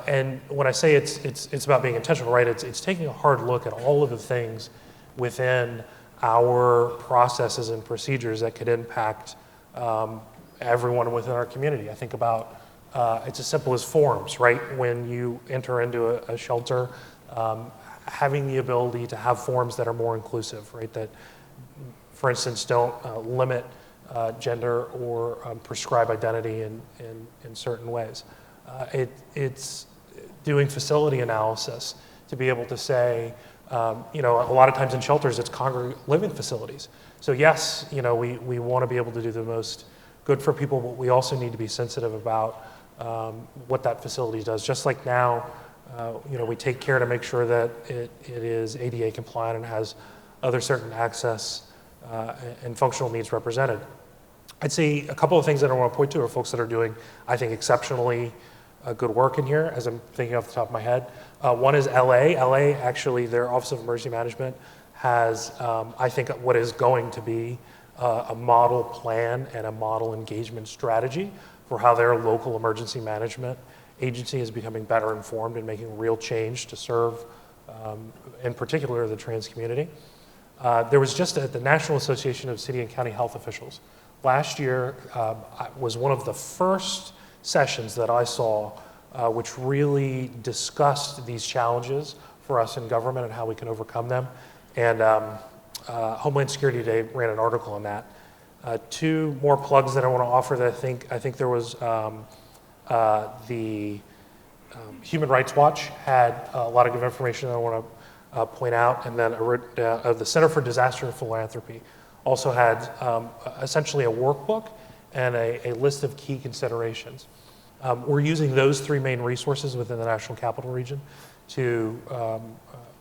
And when I say it's about being intentional, right? It's taking a hard look at all of the things within our processes and procedures that could impact everyone within our community. I think about it's as simple as forms, right? When you enter into a shelter, having the ability to have forms that are more inclusive, right? That, for instance, don't limit gender or prescribe identity in certain ways. It's doing facility analysis to be able to say, you know, a lot of times in shelters, it's congregate living facilities. So yes, you know, we want to be able to do the most good for people, but we also need to be sensitive about what that facility does. Just like now, we take care to make sure that it is ADA compliant and has other certain access and functional needs represented. I'd say a couple of things that I want to point to are folks that are doing, I think, exceptionally good work in here, as I'm thinking off the top of my head. One is LA. LA, actually, their Office of Emergency Management has, I think, what is going to be a model plan and a model engagement strategy for how their local emergency management agency is becoming better informed and making real change to serve, in particular, the trans community. There was just at the National Association of City and County Health Officials. Last year was one of the first sessions that I saw which really discussed these challenges for us in government and how we can overcome them. And Homeland Security Today ran an article on that. Two more plugs that I want to offer that I think there was the Human Rights Watch had a lot of good information that I want to point out, and then the Center for Disaster and Philanthropy also had essentially a workbook and a list of key considerations. We're using those three main resources within the National Capital Region to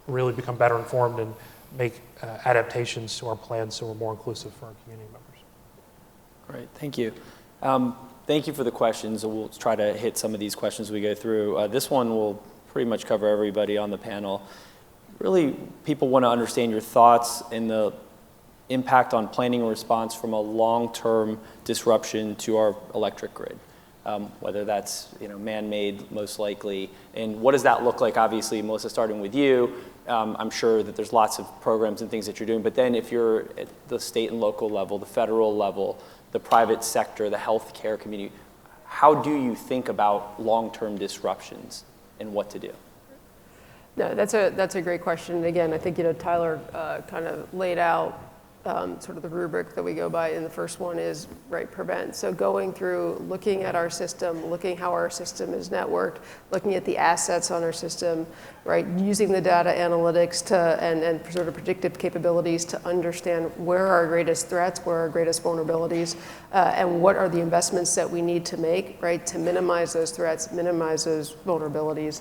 really become better informed and make adaptations to our plans so we're more inclusive for our community members. Great, thank you. Thank you for the questions. We'll try to hit some of these questions as we go through. This one will pretty much cover everybody on the panel. Really, people want to understand your thoughts and the impact on planning and response from a long-term disruption to our electric grid, whether that's man-made most likely, and what does that look like? Obviously, Melissa, starting with you, I'm sure that there's lots of programs and things that you're doing, but then if you're at the state and local level, the federal level, the private sector, the healthcare community, how do you think about long-term disruptions and what to do? No, that's a great question. Again, I think Tyler kind of laid out sort of the rubric that we go by, and the first one is prevent. So going through, looking at our system, looking how our system is networked, looking at the assets on our system, using the data analytics and sort of predictive capabilities to understand where are our greatest threats, where are our greatest vulnerabilities, and what are the investments that we need to make, to minimize those threats, minimize those vulnerabilities.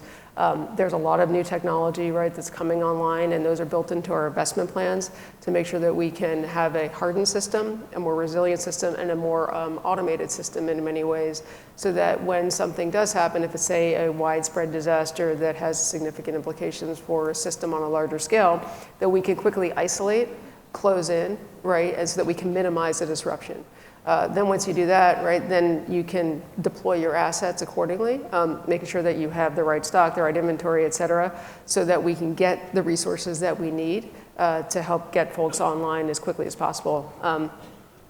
There's a lot of new technology, that's coming online, and those are built into our investment plans to make sure that we can have a hardened system, a more resilient system, and a more automated system in many ways, so that when something does happen, if it's, say, a widespread disaster that has significant implications for a system on a larger scale, that we can quickly isolate, close in, and so that we can minimize the disruption. Then once you do that, then you can deploy your assets accordingly, making sure that you have the right stock, the right inventory, et cetera, so that we can get the resources that we need to help get folks online as quickly as possible.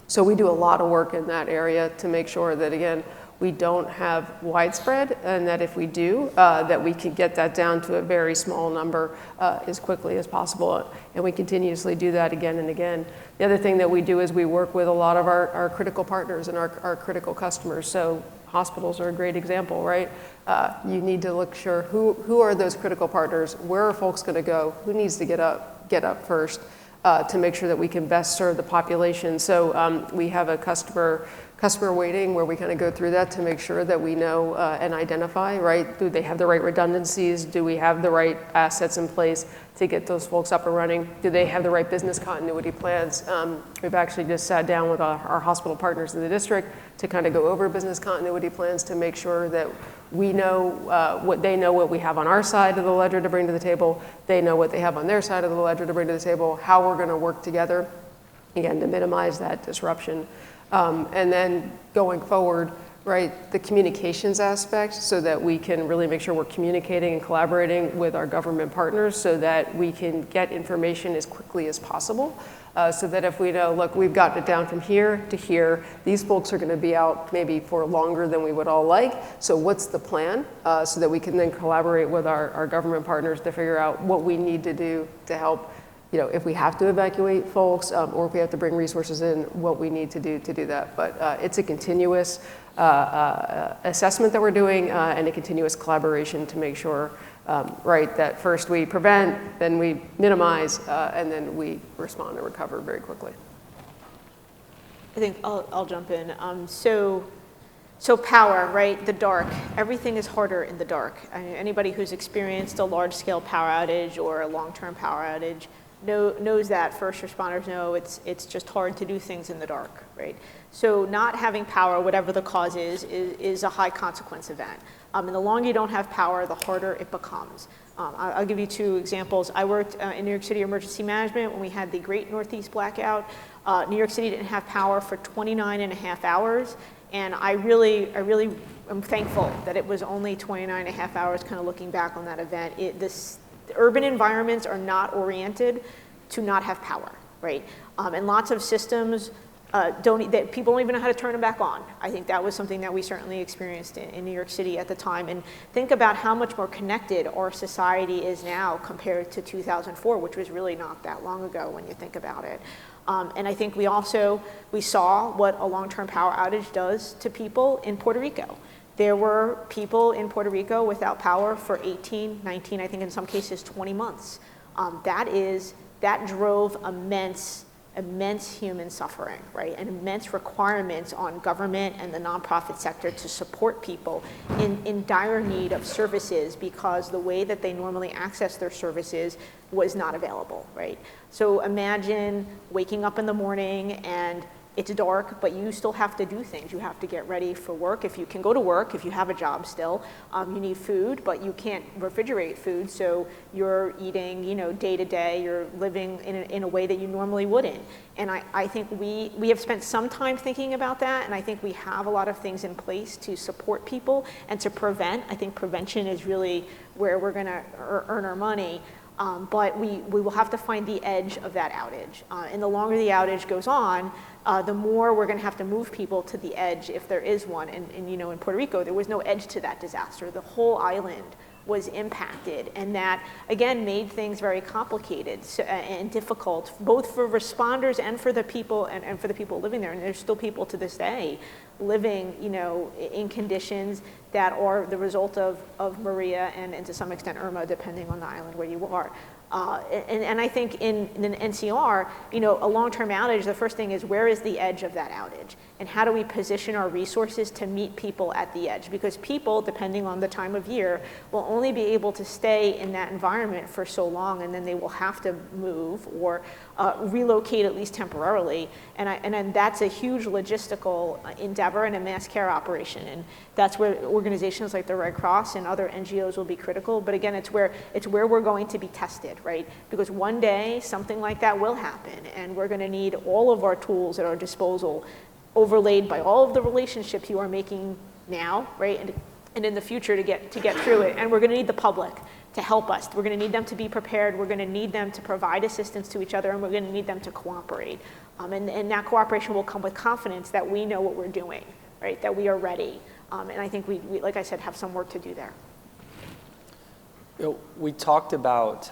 So we do a lot of work in that area to make sure that, again, we don't have widespread, and that if we do, that we can get that down to a very small number as quickly as possible. And we continuously do that again and again. The other thing that we do is we work with a lot of our critical partners and our critical customers. So hospitals are a great example, You need to look sure who are those critical partners, where are folks going to go, who needs to get up first, to make sure that we can best serve the population. So we have a customer weighting where we kind of go through that to make sure that we know and identify, do they have the right redundancies? Do we have the right assets in place to get those folks up and running? Do they have the right business continuity plans? We've actually just sat down with our hospital partners in the district to kind of go over business continuity plans to make sure that we know what we have on our side of the ledger to bring to the table. They know what they have on their side of the ledger to bring to the table, how we're going to work together, again, to minimize that disruption. And then going forward, the communications aspect, so that we can really make sure we're communicating and collaborating with our government partners so that we can get information as quickly as possible. So that if we know, look, we've gotten it down from here to here, these folks are going to be out maybe for longer than we would all like. So what's the plan? So that we can then collaborate with our government partners to figure out what we need to do to help, if we have to evacuate folks or if we have to bring resources in, what we need to do that. But it's a continuous assessment that we're doing and a continuous collaboration to make sure, that first we prevent, then we minimize, and then we respond and recover very quickly. I think I'll jump in. So So power, right? The dark. Everything is harder in the dark. Anybody who's experienced a large-scale power outage or a long-term power outage knows that. First responders know it's just hard to do things in the dark, right? So not having power, whatever the cause is a high consequence event. And the longer you don't have power, the harder it becomes. I'll give you 2 examples. I worked in New York City Emergency Management when we had the Great Northeast Blackout. New York City didn't have power for 29 and a half hours. And I really am thankful that it was only 29 and a half hours, kind of looking back on that event. The urban environments are not oriented to not have power, right? And lots of systems people don't even know how to turn them back on. I think that was something that we certainly experienced in New York City at the time. And think about how much more connected our society is now compared to 2004, which was really not that long ago when you think about it. And I think we saw what a long-term power outage does to people in Puerto Rico. There were people in Puerto Rico without power for 18, 19, I think in some cases 20 months. That drove immense human suffering, right? And immense requirements on government and the nonprofit sector to support people in dire need of services because the way that they normally access their services was not available, right? So imagine waking up in the morning and it's dark, but you still have to do things. You have to get ready for work. If you can go to work, if you have a job still, you need food, but you can't refrigerate food, so you're eating, day to day. You're living in a way that you normally wouldn't. And I think we have spent some time thinking about that, and I think we have a lot of things in place to support people and to prevent. I think prevention is really where we're going to earn our money. But we will have to find the edge of that outage. And the longer the outage goes on, the more we're going to have to move people to the edge if there is one. And in Puerto Rico, there was no edge to that disaster. The whole island was impacted. And that, again, made things very complicated and difficult, both for responders and for the people and for the people living there. And there's still people to this day living, in conditions that are the result of Maria and to some extent Irma, depending on the island where you are. And I think in an NCR, a long-term outage, the first thing is where is the edge of that outage? And how do we position our resources to meet people at the edge? Because people, depending on the time of year, will only be able to stay in that environment for so long, and then they will have to move or relocate at least temporarily. And that's a huge logistical endeavor and a mass care operation. And that's where organizations like the Red Cross and other NGOs will be critical. But again, it's where we're going to be tested, right? Because one day something like that will happen, and we're going to need all of our tools at our disposal, overlaid by all of the relationships you are making now, right? And in the future to get through it. And we're going to need the public to help us. We're going to need them to be prepared. We're going to need them to provide assistance to each other, and we're going to need them to cooperate. And that cooperation will come with confidence that we know what we're doing, right? That we are ready. And I think we, like I said, have some work to do there. We talked about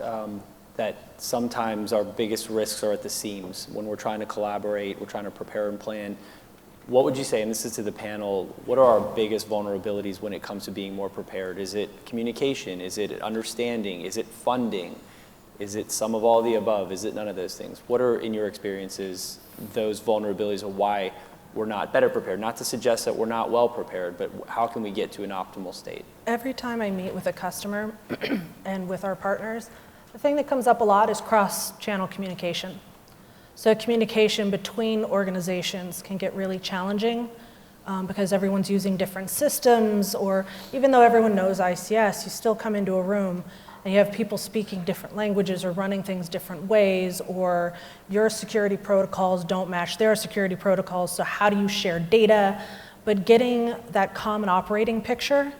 that sometimes our biggest risks are at the seams. When we're trying to collaborate, we're trying to prepare and plan. What would you say, and this is to the panel, what are our biggest vulnerabilities when it comes to being more prepared? Is it communication? Is it understanding? Is it funding? Is it some of all the above? Is it none of those things? What are, in your experiences, those vulnerabilities of why we're not better prepared? Not to suggest that we're not well prepared, but how can we get to an optimal state? Every time I meet with a customer and with our partners, the thing that comes up a lot is cross-channel communication. So communication between organizations can get really challenging because everyone's using different systems, or even though everyone knows ICS, you still come into a room and you have people speaking different languages or running things different ways, or your security protocols don't match their security protocols, so how do you share data? But getting that common operating picture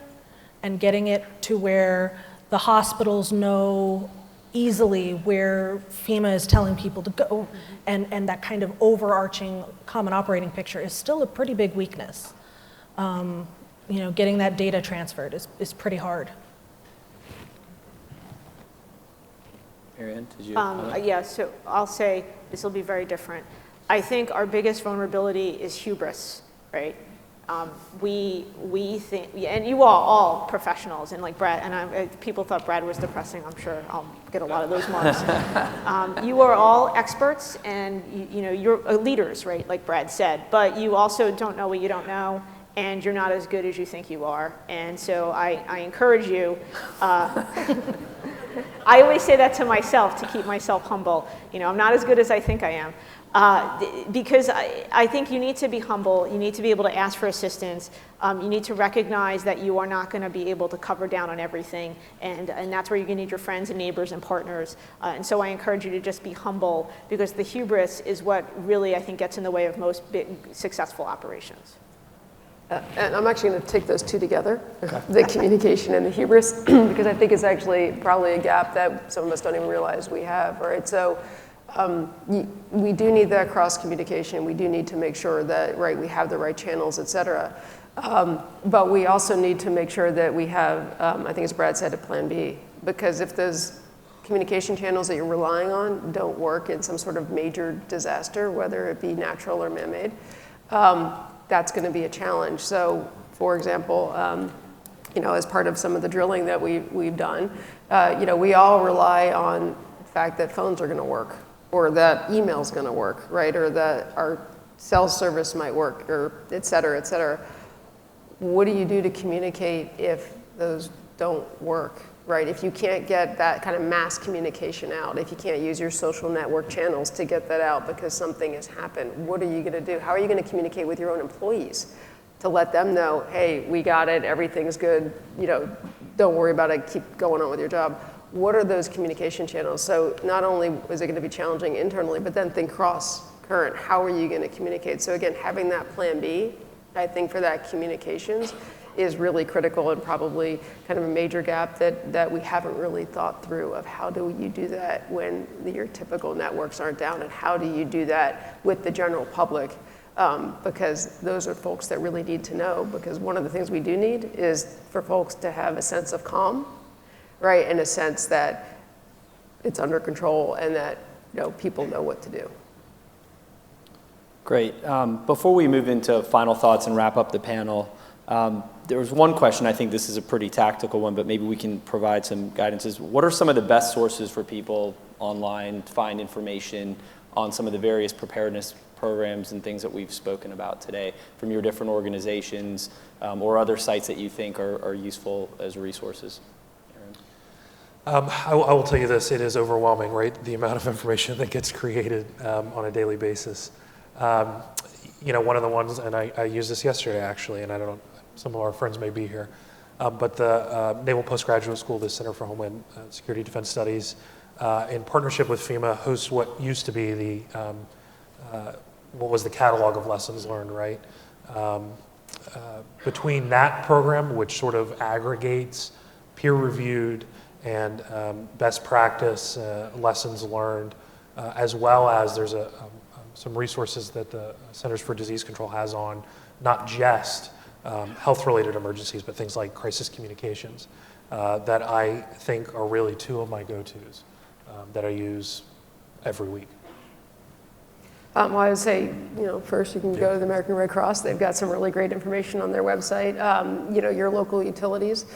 and getting it to where the hospitals know easily where FEMA is telling people to go, and that kind of overarching common operating picture is still a pretty big weakness. Getting that data transferred is pretty hard. MaryAnn, did you? Yeah, so I'll say this will be very different. I think our biggest vulnerability is hubris, right? We think, and you all professionals, and like Brad, and people thought Brad was depressing. I'm sure I'll get a lot of those marks. You are all experts, and you're leaders, right? Like Brad said, but you also don't know what you don't know, and you're not as good as you think you are. And so I encourage you, I always say that to myself to keep myself humble. You know, I'm not as good as I think I am. Because I think you need to be humble, you need to be able to ask for assistance, you need to recognize that you are not going to be able to cover down on everything, and that's where you're going to need your friends and neighbors and partners. And so I encourage you to just be humble, because the hubris is what really, I think, gets in the way of most big, successful operations. And I'm actually going to take those two together, the communication and the hubris, because I think it's actually probably a gap that some of us don't even realize we have, right? So we do need that cross communication. We do need to make sure that, right, we have the right channels, et cetera. But we also need to make sure that we have, I think as Brad said, a plan B, because if those communication channels that you're relying on don't work in some sort of major disaster, whether it be natural or man-made, that's going to be a challenge. So, for example, you know, as part of some of the drilling that we've done, you know, we all rely on the fact that phones are going to work, or that email's going to work, right, or that our cell service might work, or et cetera, et cetera. What do you do to communicate if those don't work, right? If you can't get that kind of mass communication out, if you can't use your social network channels to get that out because something has happened, what are you going to do? How are you going to communicate with your own employees to let them know, hey, we got it, everything's good, you know, don't worry about it, keep going on with your job? What are those communication channels? So not only is it going to be challenging internally, but then think cross-current. How are you going to communicate? So again, having that plan B, I think for that communications is really critical, and probably kind of a major gap that we haven't really thought through of how do you do that when your typical networks aren't down, and how do you do that with the general public? Because those are folks that really need to know, because one of the things we do need is for folks to have a sense of calm, right, and a sense that it's under control and that, you know, people know what to do. Great. Before we move into final thoughts and wrap up the panel, there was one question, I think this is a pretty tactical one, but maybe we can provide some guidance. Is what are some of the best sources for people online to find information on some of the various preparedness programs and things that we've spoken about today from your different organizations, or other sites that you think are useful as resources? I will tell you this, it is overwhelming, right? The amount of information that gets created on a daily basis. You know, one of the ones, and I used this yesterday actually, and I don't know, some of our friends may be here, but the Naval Postgraduate School, the Center for Homeland Security Defense Studies, in partnership with FEMA, hosts what used to be the, what was the catalog of lessons learned, right? Between that program, which sort of aggregates peer-reviewed and best practice lessons learned, as well as there's some resources that the Centers for Disease Control has on not just health-related emergencies, but things like crisis communications that I think are really two of my go-tos that I use every week. Well, I would say, you know, first you can go to the American Red Cross. They've got some really great information on their website. You know, your local utilities,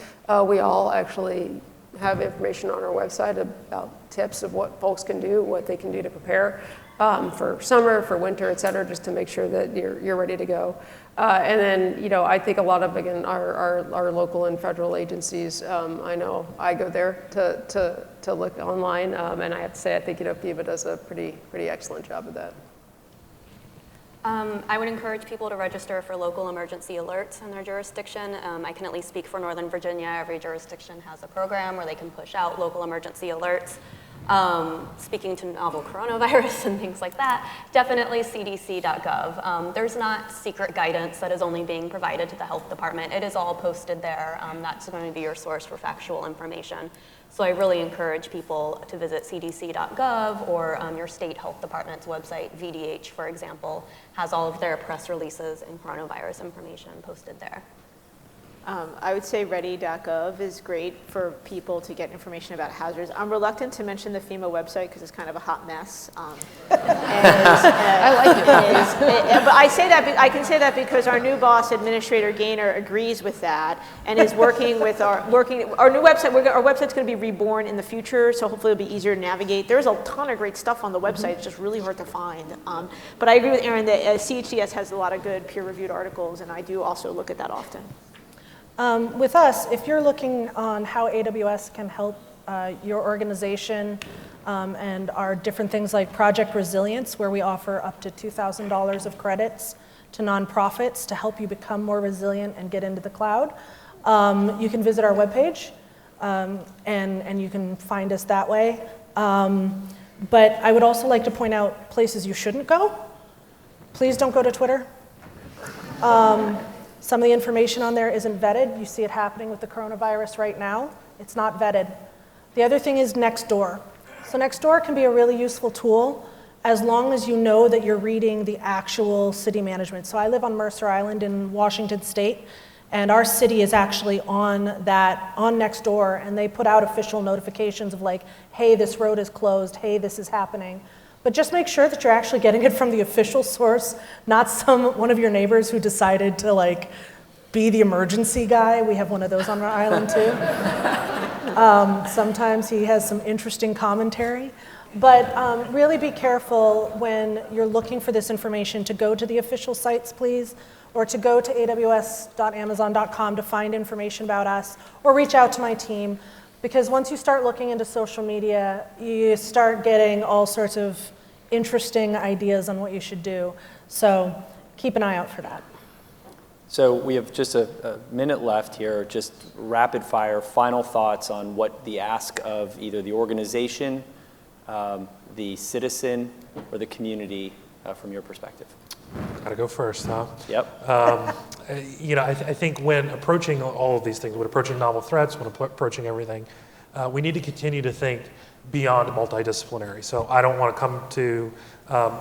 we all actually have information on our website about tips of what folks can do, what they can do to prepare for summer, for winter, et cetera, just to make sure that you're ready to go. And then, you know, I think a lot of, again, our local and federal agencies, I know I go there to look online, and I have to say, I think, you know, FEMA does a pretty excellent job of that. I would encourage people to register for local emergency alerts in their jurisdiction. I can at least speak for Northern Virginia. Every jurisdiction has a program where they can push out local emergency alerts. Speaking to novel coronavirus and things like that, definitely cdc.gov. There's not secret guidance that is only being provided to the health department. It is all posted there. That's going to be your source for factual information. So I really encourage people to visit cdc.gov or your state health department's website. VDH, for example, has all of their press releases and coronavirus information posted there. I would say ready.gov is great for people to get information about hazards. I'm reluctant to mention the FEMA website because it's kind of a hot mess. I like it. But I can say that because our new boss, Administrator Gaynor, agrees with that and is working with our new website. Our website's going to be reborn in the future, so hopefully it'll be easier to navigate. There's a ton of great stuff on the website. It's just really hard to find. But I agree with Aaron that CHDS has a lot of good peer-reviewed articles, and I do also look at that often. With us, if you're looking on how AWS can help your organization and our different things like Project Resilience, where we offer up to $2,000 of credits to nonprofits to help you become more resilient and get into the cloud, you can visit our webpage and you can find us that way. But I would also like to point out places you shouldn't go. Please don't go to Twitter. Some of the information on there isn't vetted. You see it happening with the coronavirus right now. It's not vetted. The other thing is Nextdoor. So Nextdoor can be a really useful tool as long as you know that you're reading the actual city management. So I live on Mercer Island in Washington State, and our city is actually on Nextdoor, and they put out official notifications of like, hey, this road is closed, hey, this is happening. But just make sure that you're actually getting it from the official source, not one of your neighbors who decided to like be the emergency guy. We have one of those on our island too. Sometimes he has some interesting commentary. But really be careful when you're looking for this information to go to the official sites, please, or to go to aws.amazon.com to find information about us, or reach out to my team. Because once you start looking into social media, you start getting all sorts of interesting ideas on what you should do. So keep an eye out for that. So we have just a minute left here, just rapid fire, final thoughts on what the ask of either the organization, the citizen, or the community from your perspective. Gotta go first, huh? Yep. I think when approaching all of these things, when approaching novel threats, when approaching everything, we need to continue to think beyond multidisciplinary. So I don't want to come to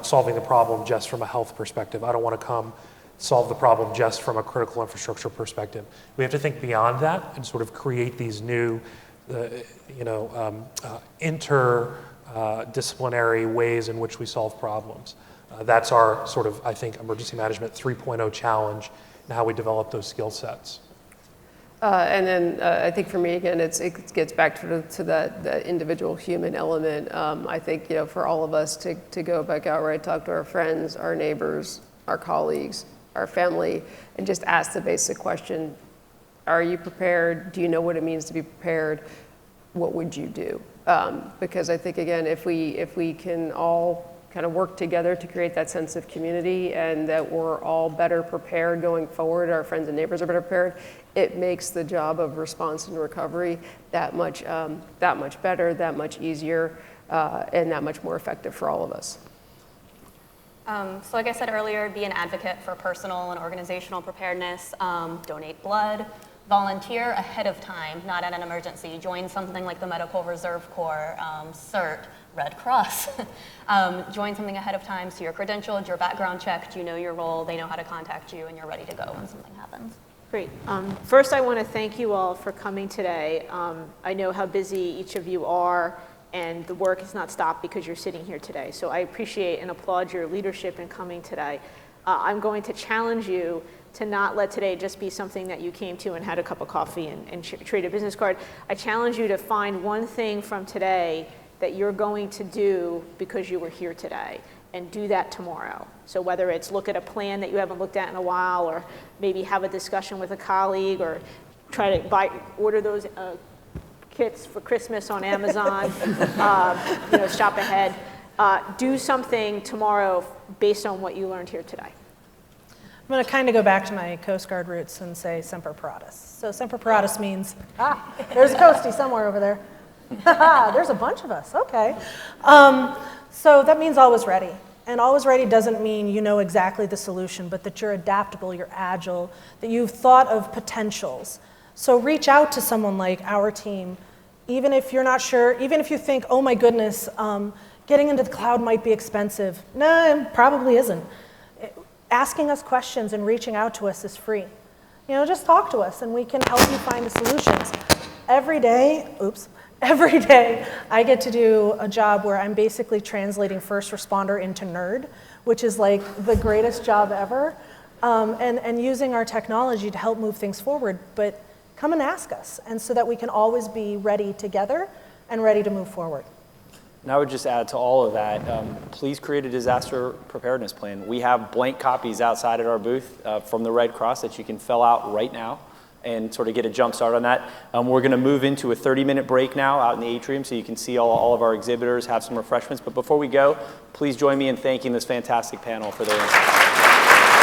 solving the problem just from a health perspective. I don't want to solve the problem just from a critical infrastructure perspective. We have to think beyond that and sort of create these new, interdisciplinary ways in which we solve problems. That's our sort of, I think, emergency management 3.0 challenge and how we develop those skill sets. And then I think for me, again, it gets back to that individual human element. I think, for all of us to go back out, right, talk to our friends, our neighbors, our colleagues, our family, and just ask the basic question, are you prepared? Do you know what it means to be prepared? What would you do? Because I think, again, if we can all kind of work together to create that sense of community and that we're all better prepared going forward, our friends and neighbors are better prepared, it makes the job of response and recovery that much better, that much easier, and that much more effective for all of us. So like I said earlier, be an advocate for personal and organizational preparedness, donate blood, volunteer ahead of time, not at an emergency. Join something like the Medical Reserve Corps, CERT, Red Cross. Join something ahead of time so you're credentialed, you're background checked, you know your role, they know how to contact you, and you're ready to go when something happens. Great. First, I want to thank you all for coming today. I know how busy each of you are, and the work has not stopped because you're sitting here today. So I appreciate and applaud your leadership in coming today. I'm going to challenge you to not let today just be something that you came to and had a cup of coffee and trade a business card. I challenge you to find one thing from today that you're going to do because you were here today, and do that tomorrow. So whether it's look at a plan that you haven't looked at in a while, or maybe have a discussion with a colleague, or try to order those kits for Christmas on Amazon, shop ahead. Do something tomorrow based on what you learned here today. I'm going to kind of go back to my Coast Guard roots and say Semper Paratus. So Semper Paratus means, there's a Coastie somewhere over there. There's a bunch of us, okay. So that means always ready. And always ready doesn't mean you know exactly the solution, but that you're adaptable, you're agile, that you've thought of potentials. So reach out to someone like our team, even if you're not sure, even if you think, oh my goodness, getting into the cloud might be expensive. No, it probably isn't. Asking us questions and reaching out to us is free. just talk to us and we can help you find the solutions. Every day I get to do a job where I'm basically translating first responder into nerd, which is like the greatest job ever, and using our technology to help move things forward. But come and ask us, and so that we can always be ready together and ready to move forward. And I would just add to all of that, please create a disaster preparedness plan. We have blank copies outside at our booth from the Red Cross that you can fill out right now and sort of get a jump start on that. We're going to move into a 30-minute break now out in the atrium so you can see all of our exhibitors, have some refreshments. But before we go, please join me in thanking this fantastic panel for their insights.